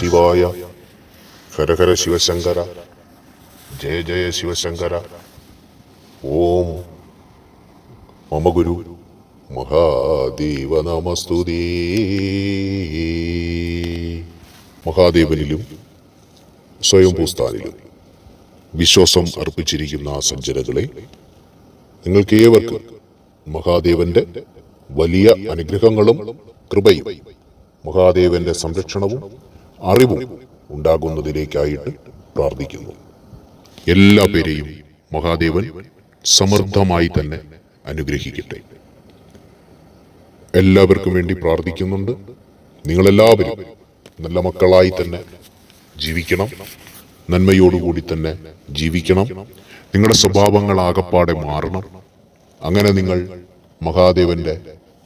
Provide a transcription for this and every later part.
ശിവായ. ഹര ഹര ശിവശങ്കര. ജയ ജയ ശിവശങ്കര. ഓം മമ ഗുരു മഹാദേവ നമസ്തുതേ. മഹാദേവനിലും സ്വയം പൂസ്ഥാനിലും വിശ്വാസം അർപ്പിച്ചിരിക്കുന്ന ആ സജ്ജനങ്ങളെ, നിങ്ങൾക്ക് ഏവർക്കും മഹാദേവന്റെ വലിയ അനുഗ്രഹങ്ങളും കൃപയും മഹാദേവന്റെ സംരക്ഷണവും അറിവും ഉണ്ടാകുന്നതിലേക്കായിട്ട് പ്രാർത്ഥിക്കുന്നു. എല്ലാ പേരെയും മഹാദേവൻ സമൃദ്ധമായി തന്നെ അനുഗ്രഹിക്കട്ടെ. എല്ലാവർക്കും വേണ്ടി പ്രാർത്ഥിക്കുന്നുണ്ട്. നിങ്ങളെല്ലാവരും നല്ല മക്കളായി തന്നെ ജീവിക്കണം, നന്മയോടുകൂടി തന്നെ ജീവിക്കണം. നിങ്ങളുടെ സ്വഭാവങ്ങൾ ആകപ്പാടെ മാറണം. അങ്ങനെ നിങ്ങൾ മഹാദേവന്റെ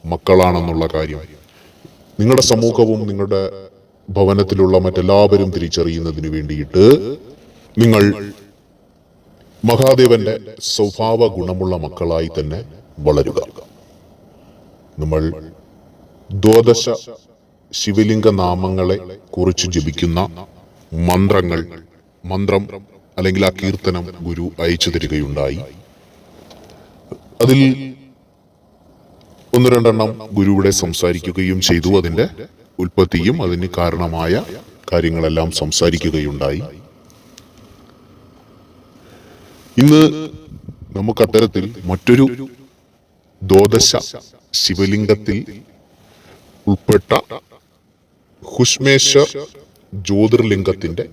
മക്കളാണെന്നുള്ള കാര്യം നിങ്ങളുടെ സമൂഹവും നിങ്ങളുടെ ഭവനത്തിലുള്ള മറ്റെല്ലാവരും തിരിച്ചറിയുന്നതിന് വേണ്ടിയിട്ട് നിങ്ങൾ മഹാദേവന്റെ സ്വഭാവ ഗുണമുള്ള മക്കളായി തന്നെ വളരുക. നമ്മൾ ദ്വാദശ ശിവലിംഗ നാമങ്ങളെ കുറിച്ച് ജപിക്കുന്ന മന്ത്രം അല്ലെങ്കിൽ ആ കീർത്തനം ഗുരു അയച്ചു തരികയുണ്ടായി. അതിൽ ഒന്ന് രണ്ടെണ്ണം ഗുരുവിടെ സംസാരിക്കുകയും ചെയ്തു. അതിന്റെ ഉൽപ്പത്തിയും അതിന് കാരണമായ കാര്യങ്ങളെല്ലാം സംസാരിക്കുകയുണ്ടായി. ഇന്ന് നമുക്ക് അത്തരത്തിൽ മറ്റൊരു ദ്വാദശ ശിവലിംഗത്തിൽ ഉൾപ്പെട്ട ഹുഷ്മേശ്വർ ജ്യോതിർലിംഗത്തിന്റെ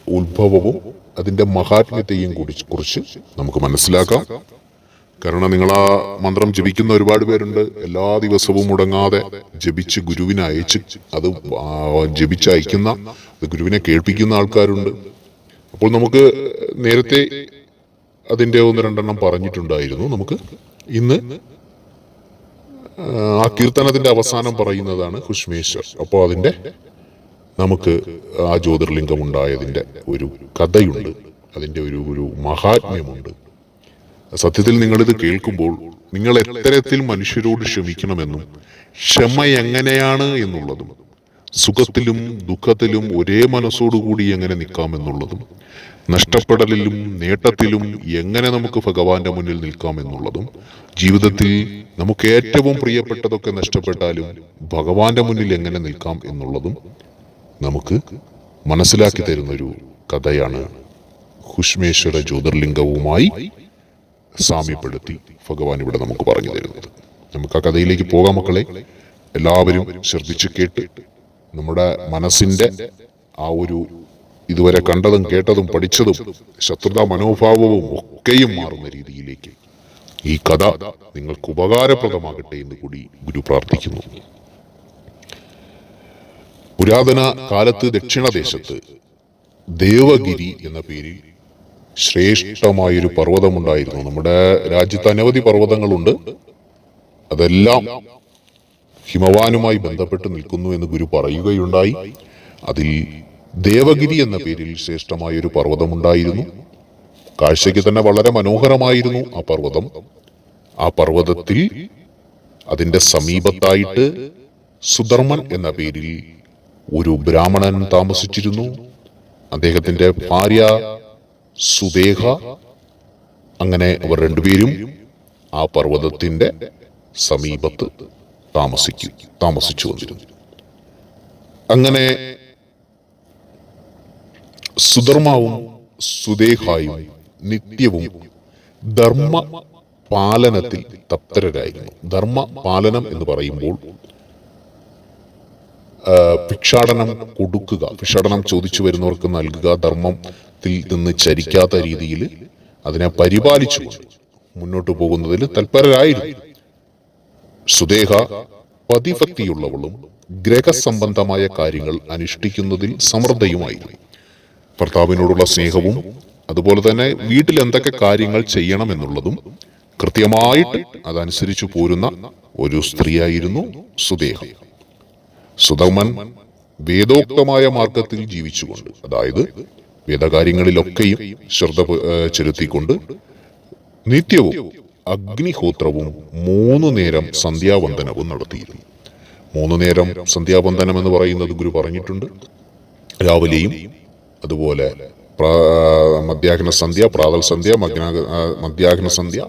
ഉത്ഭവവും അതിന്റെ മഹാത്മ്യത്തെയും കുറിച്ച് നമുക്ക് മനസ്സിലാക്കാം. കാരണം നിങ്ങൾ ആ മന്ത്രം ജപിക്കുന്ന ഒരുപാട് പേരുണ്ട്. എല്ലാ ദിവസവും മുടങ്ങാതെ ജപിച്ച് ഗുരുവിനെ അയച്ച് അത് ജപിച്ചയക്കുന്ന ഗുരുവിനെ കേൾപ്പിക്കുന്ന ആൾക്കാരുണ്ട്. അപ്പോൾ നമുക്ക് നേരത്തെ അതിന്റെ ഒന്ന് രണ്ടെണ്ണം പറഞ്ഞിട്ടുണ്ടായിരുന്നു. നമുക്ക് ഇന്ന് ആ കീർത്തനത്തിന്റെ അവസാനം പറയുന്നതാണ് ഹുഷ്മേശ്വർ. അപ്പോൾ അതിന്റെ നമുക്ക് ആ ജ്യോതിർലിംഗം ഉണ്ടായതിന്റെ ഒരു കഥയുണ്ട്, അതിന്റെ ഒരു മഹാത്മ്യമുണ്ട്. സത്യത്തിൽ നിങ്ങളിത് കേൾക്കുമ്പോൾ നിങ്ങൾ എത്തരത്തിൽ മനുഷ്യരോട് ക്ഷമിക്കണമെന്നും ക്ഷമ എങ്ങനെയാണ് എന്നുള്ളതും സുഖത്തിലും ദുഃഖത്തിലും ഒരേ മനസ്സോടുകൂടി എങ്ങനെ നിൽക്കാമെന്നുള്ളതും നഷ്ടപ്പെടലിലും നേട്ടത്തിലും എങ്ങനെ നമുക്ക് ഭഗവാന്റെ മുന്നിൽ നിൽക്കാമെന്നുള്ളതും ജീവിതത്തിൽ നമുക്ക് ഏറ്റവും പ്രിയപ്പെട്ടതൊക്കെ നഷ്ടപ്പെട്ടാലും ഭഗവാന്റെ മുന്നിൽ എങ്ങനെ നിൽക്കാം എന്നുള്ളതും നമുക്ക് മനസ്സിലാക്കി തരുന്നൊരു കഥയാണ് ഹുഷ്മേശ്വര ജ്യോതിർലിംഗവുമായി സാമ്യപ്പെടുത്തി ഭഗവാൻ ഇവിടെ നമുക്ക് പറഞ്ഞു തരുന്നത്. നമുക്ക് ആ കഥയിലേക്ക് പോകാം മക്കളെ. എല്ലാവരും ശ്രദ്ധിച്ച് കേട്ട് നമ്മുടെ മനസ്സിന്റെ ആ ഒരു ഇതുവരെ കണ്ടതും കേട്ടതും പഠിച്ചതും ശത്രുതാ മനോഭാവവും ഒക്കെയും മാറുന്ന രീതിയിലേക്ക് ഈ കഥ നിങ്ങൾക്ക് ഉപകാരപ്രദമാകട്ടെ എന്ന് കൂടി ഗുരു പ്രാർത്ഥിക്കുന്നു. പുരാതന കാലത്ത് ദക്ഷിണദേശത്ത് ദേവഗിരി എന്ന പേരിൽ ശ്രേഷ്ഠമായൊരു പർവ്വതമുണ്ടായിരുന്നു. നമ്മുടെ രാജ്യത്ത് അനവധി പർവ്വതങ്ങളുണ്ട്. അതെല്ലാം ഹിമവാനുമായി ബന്ധപ്പെട്ട് നിൽക്കുന്നു എന്ന് ഗുരു പറയുകയുണ്ടായി. അതിൽ ദേവഗിരി എന്ന പേരിൽ ശ്രേഷ്ഠമായൊരു പർവ്വതമുണ്ടായിരുന്നു. കാഴ്ചയ്ക്ക് തന്നെ വളരെ മനോഹരമായിരുന്നു ആ പർവ്വതം. ആ പർവ്വതത്തിൽ അതിന്റെ സമീപത്തായിട്ട് സുധർമ്മൻ എന്ന പേരിൽ ഒരു ബ്രാഹ്മണൻ താമസിച്ചിരുന്നു. അദ്ദേഹത്തിന്റെ ഭാര്യ സുദേഹ. അങ്ങനെ അവർ രണ്ടുപേരും ആ പർവ്വതത്തിന്റെ സമീപത്ത് താമസിച്ചു വന്നിരുന്നു. അങ്ങനെ സുധർമാവും സുദേഹായും നിത്യവും ധർമ്മ പാലനത്തിൽ തപ്തരായിരുന്നു. ധർമ്മ പാലനം എന്ന് പറയുമ്പോൾ ഭിക്ഷാടനം കൊടുക്കുക, ഭിക്ഷാടനം ചോദിച്ചു വരുന്നവർക്ക് നൽകുക, ധർമ്മത്തിൽ നിന്ന് ചരിക്കാത്ത രീതിയിൽ അതിനെ പരിപാലിച്ചു മുന്നോട്ട് പോകുന്നതിൽ തൽപരരായിരുന്നു. സുദേഹ പതിഭക്തിയുള്ളവളും ഗ്രഹസംബന്ധമായ കാര്യങ്ങൾ അനുഷ്ഠിക്കുന്നതിൽ സമൃദ്ധയുമായിരുന്നു. ഭർത്താവിനോടുള്ള സ്നേഹവും അതുപോലെ തന്നെ വീട്ടിൽ എന്തൊക്കെ കാര്യങ്ങൾ ചെയ്യണമെന്നുള്ളതും കൃത്യമായിട്ട് അതനുസരിച്ചു പോരുന്ന ഒരു സ്ത്രീയായിരുന്നു സുദേഹ. സുധർമ്മൻ വേദോക്തമായ മാർഗത്തിൽ ജീവിച്ചുകൊണ്ട്, അതായത് വേദകാര്യങ്ങളിലൊക്കെയും ശ്രദ്ധ ചെലുത്തിക്കൊണ്ട് നിത്യവും അഗ്നിഹോത്രവും 3 നേരം സന്ധ്യാവന്ദനവും നടത്തിയിരുന്നു. 3 നേരം സന്ധ്യാവന്ദനം എന്ന് പറയുന്നത് ഗുരു പറഞ്ഞിട്ടുണ്ട്. രാവിലെയും അതുപോലെ മധ്യാഹ്ന സന്ധ്യ, പ്രാതൽ സന്ധ്യ, മധ്യാഹ്ന സന്ധ്യ,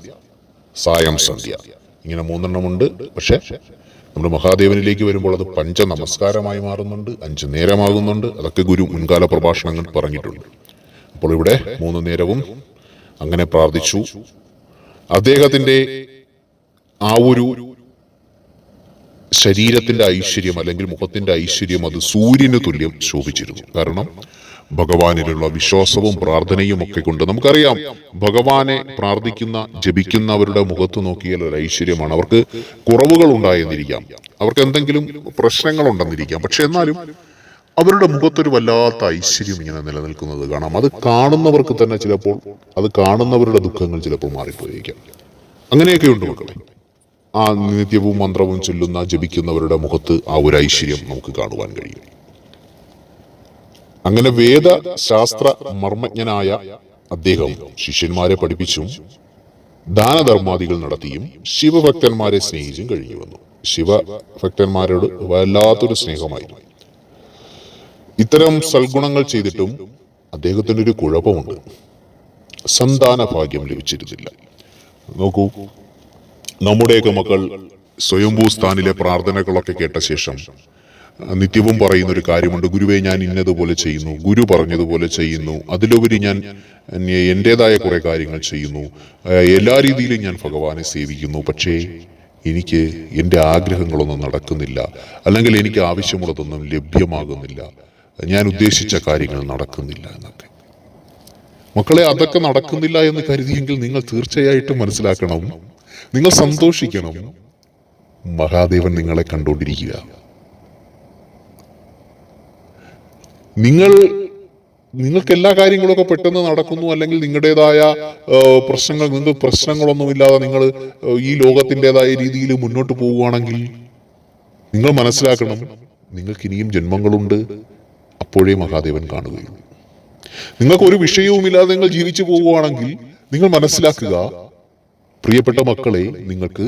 സായം സന്ധ്യ, ഇങ്ങനെ 3 എണ്ണമുണ്ട്. പക്ഷെ നമ്മുടെ മഹാദേവനിലേക്ക് വരുമ്പോൾ അത് പഞ്ച നമസ്കാരമായി മാറുന്നുണ്ട്, 5 നേരമാകുന്നുണ്ട്. അതൊക്കെ ഗുരു മുൻകാല പ്രഭാഷണങ്ങൾ പറഞ്ഞിട്ടുണ്ട്. അപ്പോൾ ഇവിടെ 3 നേരവും അങ്ങനെ പ്രാർത്ഥിച്ചു. അദ്ദേഹത്തിന്റെ ആ ഒരു ശരീരത്തിന്റെ ഐശ്വര്യം അല്ലെങ്കിൽ മുഖത്തിന്റെ ഐശ്വര്യം അത് സൂര്യന് തുല്യം ശോഭിച്ചിരുന്നു. കാരണം ഭഗവാനിലുള്ള വിശ്വാസവും പ്രാർത്ഥനയും ഒക്കെ കൊണ്ട് നമുക്കറിയാം, ഭഗവാനെ പ്രാർത്ഥിക്കുന്ന ജപിക്കുന്നവരുടെ മുഖത്ത് നോക്കിയാൽ ഒരു ഐശ്വര്യമാണ്. അവർക്ക് കുറവുകൾ ഉണ്ടായെന്നിരിക്കാം, അവർക്ക് എന്തെങ്കിലും പ്രശ്നങ്ങൾ ഉണ്ടെന്നിരിക്കാം, പക്ഷെ എന്നാലും അവരുടെ മുഖത്തൊരു വല്ലാത്ത ഐശ്വര്യം ഇങ്ങനെ നിലനിൽക്കുന്നത് കാണാം. അത് കാണുന്നവർക്ക് തന്നെ ചിലപ്പോൾ അത് കാണുന്നവരുടെ ദുഃഖങ്ങൾ ചിലപ്പോൾ മാറിപ്പോയിരിക്കാം. അങ്ങനെയൊക്കെയുണ്ട് മക്കളെ. ആ നിത്യവും മന്ത്രവും ചൊല്ലുന്ന ജപിക്കുന്നവരുടെ മുഖത്ത് ആ ഒരു ഐശ്വര്യം നമുക്ക് കാണുവാൻ കഴിയും. അങ്ങനെ വേദശാസ്ത്ര മർമ്മജ്ഞനായ അദ്ദേഹം ശിഷ്യന്മാരെ പഠിപ്പിച്ചും ദാനധർമാദികൾ നടത്തിയും ശിവഭക്തന്മാരെ സ്നേഹിച്ചും കഴിഞ്ഞു വന്നു. ശിവഭക്തന്മാരോട് വല്ലാത്തൊരു സ്നേഹമായിരുന്നു. ഇത്തരം സൽഗുണങ്ങൾ ചെയ്തിട്ടും അദ്ദേഹത്തിന് ഒരു കുഴപ്പമുണ്ട്. സന്താന ഭാഗ്യം ലഭിച്ചിരുന്നില്ല. നോക്കൂ, നമ്മുടെയൊക്കെ മക്കൾ സ്വയംഭൂ സ്ഥാനിലെ പ്രാർത്ഥനകളൊക്കെ കേട്ട ശേഷം നിത്യവും പറയുന്ന ഒരു കാര്യമുണ്ട്, ഗുരുവേ ഞാൻ ഇന്നതുപോലെ ചെയ്യുന്നു, ഗുരു പറഞ്ഞതുപോലെ ചെയ്യുന്നു, അതിലുപരി ഞാൻ എൻ്റെതായ കുറെ കാര്യങ്ങൾ ചെയ്യുന്നു, എല്ലാ രീതിയിലും ഞാൻ ഭഗവാനെ സേവിക്കുന്നു, പക്ഷേ എനിക്ക് എൻ്റെ ആഗ്രഹങ്ങളൊന്നും നടക്കുന്നില്ല, അല്ലെങ്കിൽ എനിക്ക് ആവശ്യമുള്ളതൊന്നും ലഭ്യമാകുന്നില്ല, ഞാൻ ഉദ്ദേശിച്ച കാര്യങ്ങൾ നടക്കുന്നില്ല എന്നൊക്കെ. മക്കളെ, അതൊക്കെ നടക്കുന്നില്ല എന്ന് കരുതിയെങ്കിൽ നിങ്ങൾ തീർച്ചയായിട്ടും മനസ്സിലാക്കണം, നിങ്ങൾ സന്തോഷിക്കണം. മഹാദേവൻ നിങ്ങളെ കണ്ടുകൊണ്ടിരിക്കുക. നിങ്ങൾക്ക് എല്ലാ കാര്യങ്ങളൊക്കെ പെട്ടെന്ന് നടക്കുന്നു, അല്ലെങ്കിൽ നിങ്ങളുടേതായ നിങ്ങൾക്ക് പ്രശ്നങ്ങളൊന്നുമില്ലാതെ നിങ്ങൾ ഈ ലോകത്തിൻ്റെതായ രീതിയിൽ മുന്നോട്ട് പോവുകയാണെങ്കിൽ നിങ്ങൾ മനസ്സിലാക്കണം, നിങ്ങൾക്ക് ഇനിയും ജന്മങ്ങളുണ്ട്. അപ്പോഴേ മഹാദേവൻ കാണുകയുള്ളൂ. നിങ്ങൾക്കൊരു വിഷയവുമില്ലാതെ നിങ്ങൾ ജീവിച്ചു പോവുകയാണെങ്കിൽ നിങ്ങൾ മനസ്സിലാക്കുക, പ്രിയപ്പെട്ട മക്കളെ, നിങ്ങൾക്ക്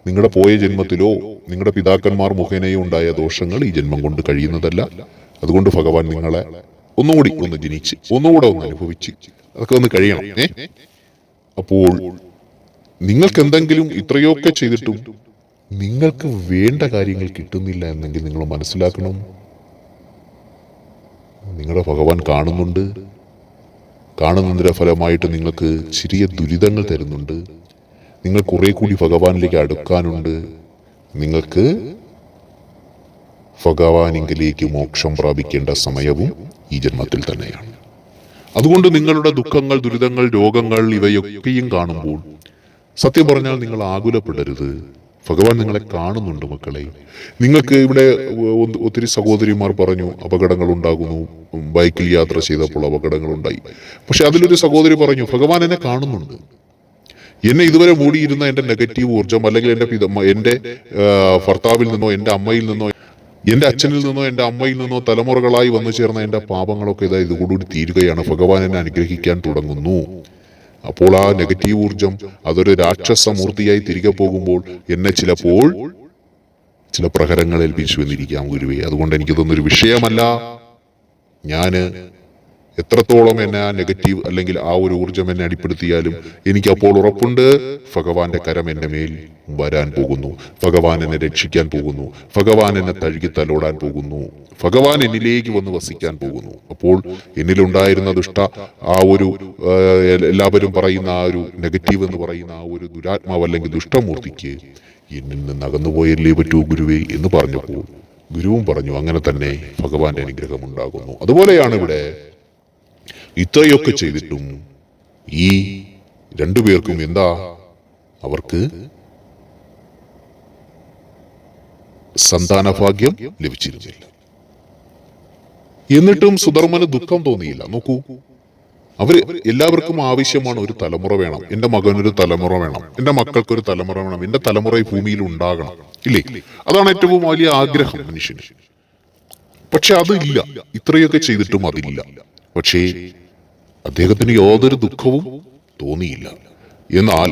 നിങ്ങളുടെ പോയ ജന്മത്തിലോ നിങ്ങളുടെ പിതാക്കന്മാർ മുഖേനയോ ഉണ്ടായ ദോഷങ്ങൾ ഈ ജന്മം കൊണ്ട് കഴിയുന്നതല്ല. അതുകൊണ്ട് ഭഗവാൻ നിങ്ങളെ ഒന്നുകൂടി ഒന്ന് ജനിച്ച് ഒന്നുകൂടെ ഒന്ന് അനുഭവിച്ച് അതൊക്കെ ഒന്ന് കഴിയണം. അപ്പോൾ നിങ്ങൾക്ക് എന്തെങ്കിലും ഇത്രയൊക്കെ ചെയ്തിട്ടും നിങ്ങൾക്ക് വേണ്ട കാര്യങ്ങൾ കിട്ടുന്നില്ല എന്നെങ്കിൽ നിങ്ങൾ മനസ്സിലാക്കണം, നിങ്ങളുടെ ഭഗവാൻ കാണുന്നുണ്ട്. കാണുന്നതിന്റെ ഫലമായിട്ട് നിങ്ങൾക്ക് ചെറിയ ദുരിതങ്ങൾ തരുന്നുണ്ട്. നിങ്ങൾ കുറെ കൂടി ഭഗവാനിലേക്ക് അടുക്കാനുണ്ട്. നിങ്ങൾക്ക് ഭഗവാനിലേക്ക് മോക്ഷം പ്രാപിക്കേണ്ട സമയവും ഈ ജന്മത്തിൽ തന്നെയാണ്. അതുകൊണ്ട് നിങ്ങളുടെ ദുഃഖങ്ങൾ, ദുരിതങ്ങൾ, രോഗങ്ങൾ ഇവയൊക്കെയും കാണുമ്പോൾ സത്യം പറഞ്ഞാൽ നിങ്ങൾ ആകുലപ്പെടരുത്. ഭഗവാൻ നിങ്ങളെ കാണുന്നുണ്ട് മക്കളെ. നിങ്ങൾക്ക് ഇവിടെ ഒത്തിരി സഹോദരിമാർ പറഞ്ഞു അപകടങ്ങൾ ഉണ്ടാകുന്നു, ബൈക്കിൽ യാത്ര ചെയ്തപ്പോൾ അപകടങ്ങൾ ഉണ്ടായി. പക്ഷെ അതിലൊരു സഹോദരി പറഞ്ഞു, ഭഗവാൻ എന്നെ കാണുന്നുണ്ട്. എന്നെ ഇതുവരെ മൂടിയിരുന്ന എൻ്റെ നെഗറ്റീവ് ഊർജം, അല്ലെങ്കിൽ എൻ്റെ ഭർത്താവിൽ നിന്നോ എൻ്റെ അമ്മയിൽ നിന്നോ എൻ്റെ അച്ഛനിൽ നിന്നോ എൻ്റെ അമ്മയിൽ നിന്നോ തലമുറകളായി വന്നു ചേർന്ന എൻ്റെ പാപങ്ങളൊക്കെ ഇതുകൂടി തീരുകയാണ്. ഭഗവാൻ എന്നെ അനുഗ്രഹിക്കാൻ തുടങ്ങുന്നു. അപ്പോൾ ആ നെഗറ്റീവ് ഊർജം അതൊരു രാക്ഷസമൂർത്തിയായി തിരികെ പോകുമ്പോൾ എന്നെ ചിലപ്പോൾ ചില പ്രഹരങ്ങൾ ഏൽപ്പിച്ചു എന്നിരിക്കാം ഗുരുവേ. അതുകൊണ്ട് എനിക്കിതൊന്നൊരു വിഷയമല്ല. ഞാന് എത്രത്തോളം എന്നെ ആ നെഗറ്റീവ് അല്ലെങ്കിൽ ആ ഒരു ഊർജം എന്നെ അടിപ്പെടുത്തിയാലും എനിക്ക് അപ്പോൾ ഉറപ്പുണ്ട്, ഭഗവാന്റെ കരം എന്റെ മേൽ വരാൻ പോകുന്നു, ഭഗവാൻ എന്നെ രക്ഷിക്കാൻ പോകുന്നു, ഭഗവാൻ എന്നെ തഴുകി തലോടാൻ പോകുന്നു, ഭഗവാൻ എന്നിലേക്ക് വന്ന് വസിക്കാൻ പോകുന്നു. അപ്പോൾ എന്നിലുണ്ടായിരുന്ന ആ ഒരു എല്ലാവരും പറയുന്ന ആ ഒരു നെഗറ്റീവ് എന്ന് പറയുന്ന ആ ഒരു ദുരാത്മാവ് അല്ലെങ്കിൽ ദുഷ്ടമൂർത്തിക്ക് എന്നിൽ നിന്ന് അകന്നുപോയല്ലേ പറ്റൂ ഗുരുവേ എന്ന് പറഞ്ഞപ്പോൾ ഗുരുവും പറഞ്ഞു, അങ്ങനെ തന്നെ ഭഗവാന്റെ അനുഗ്രഹം ഉണ്ടാകുന്നു. അതുപോലെയാണ് ഇവിടെ ഇത്രയൊക്കെ ചെയ്തിട്ടും ഈ രണ്ടുപേർക്കും എന്താ, അവർക്ക് സന്താനഭാഗ്യം ലഭിച്ചിരുന്നില്ല. എന്നിട്ടും സുധർമ്മന് ദുഃഖം തോന്നിയില്ല. നോക്കൂ, എല്ലാവർക്കും ആവശ്യമാണ് ഒരു തലമുറ വേണം, എന്റെ മകനൊരു തലമുറ വേണം, എന്റെ മക്കൾക്കൊരു തലമുറ വേണം, എന്റെ തലമുറ ഈ ഭൂമിയിൽ ഉണ്ടാകണം, ഇല്ലേ? അതാണ് ഏറ്റവും വലിയ ആഗ്രഹം മനുഷ്യന്. പക്ഷെ അതില്ല, ഇത്രയൊക്കെ ചെയ്തിട്ടും അതില്ല. പക്ഷേ അദ്ദേഹത്തിന് യാതൊരു ദുഃഖവും തോന്നിയില്ല. എന്നാൽ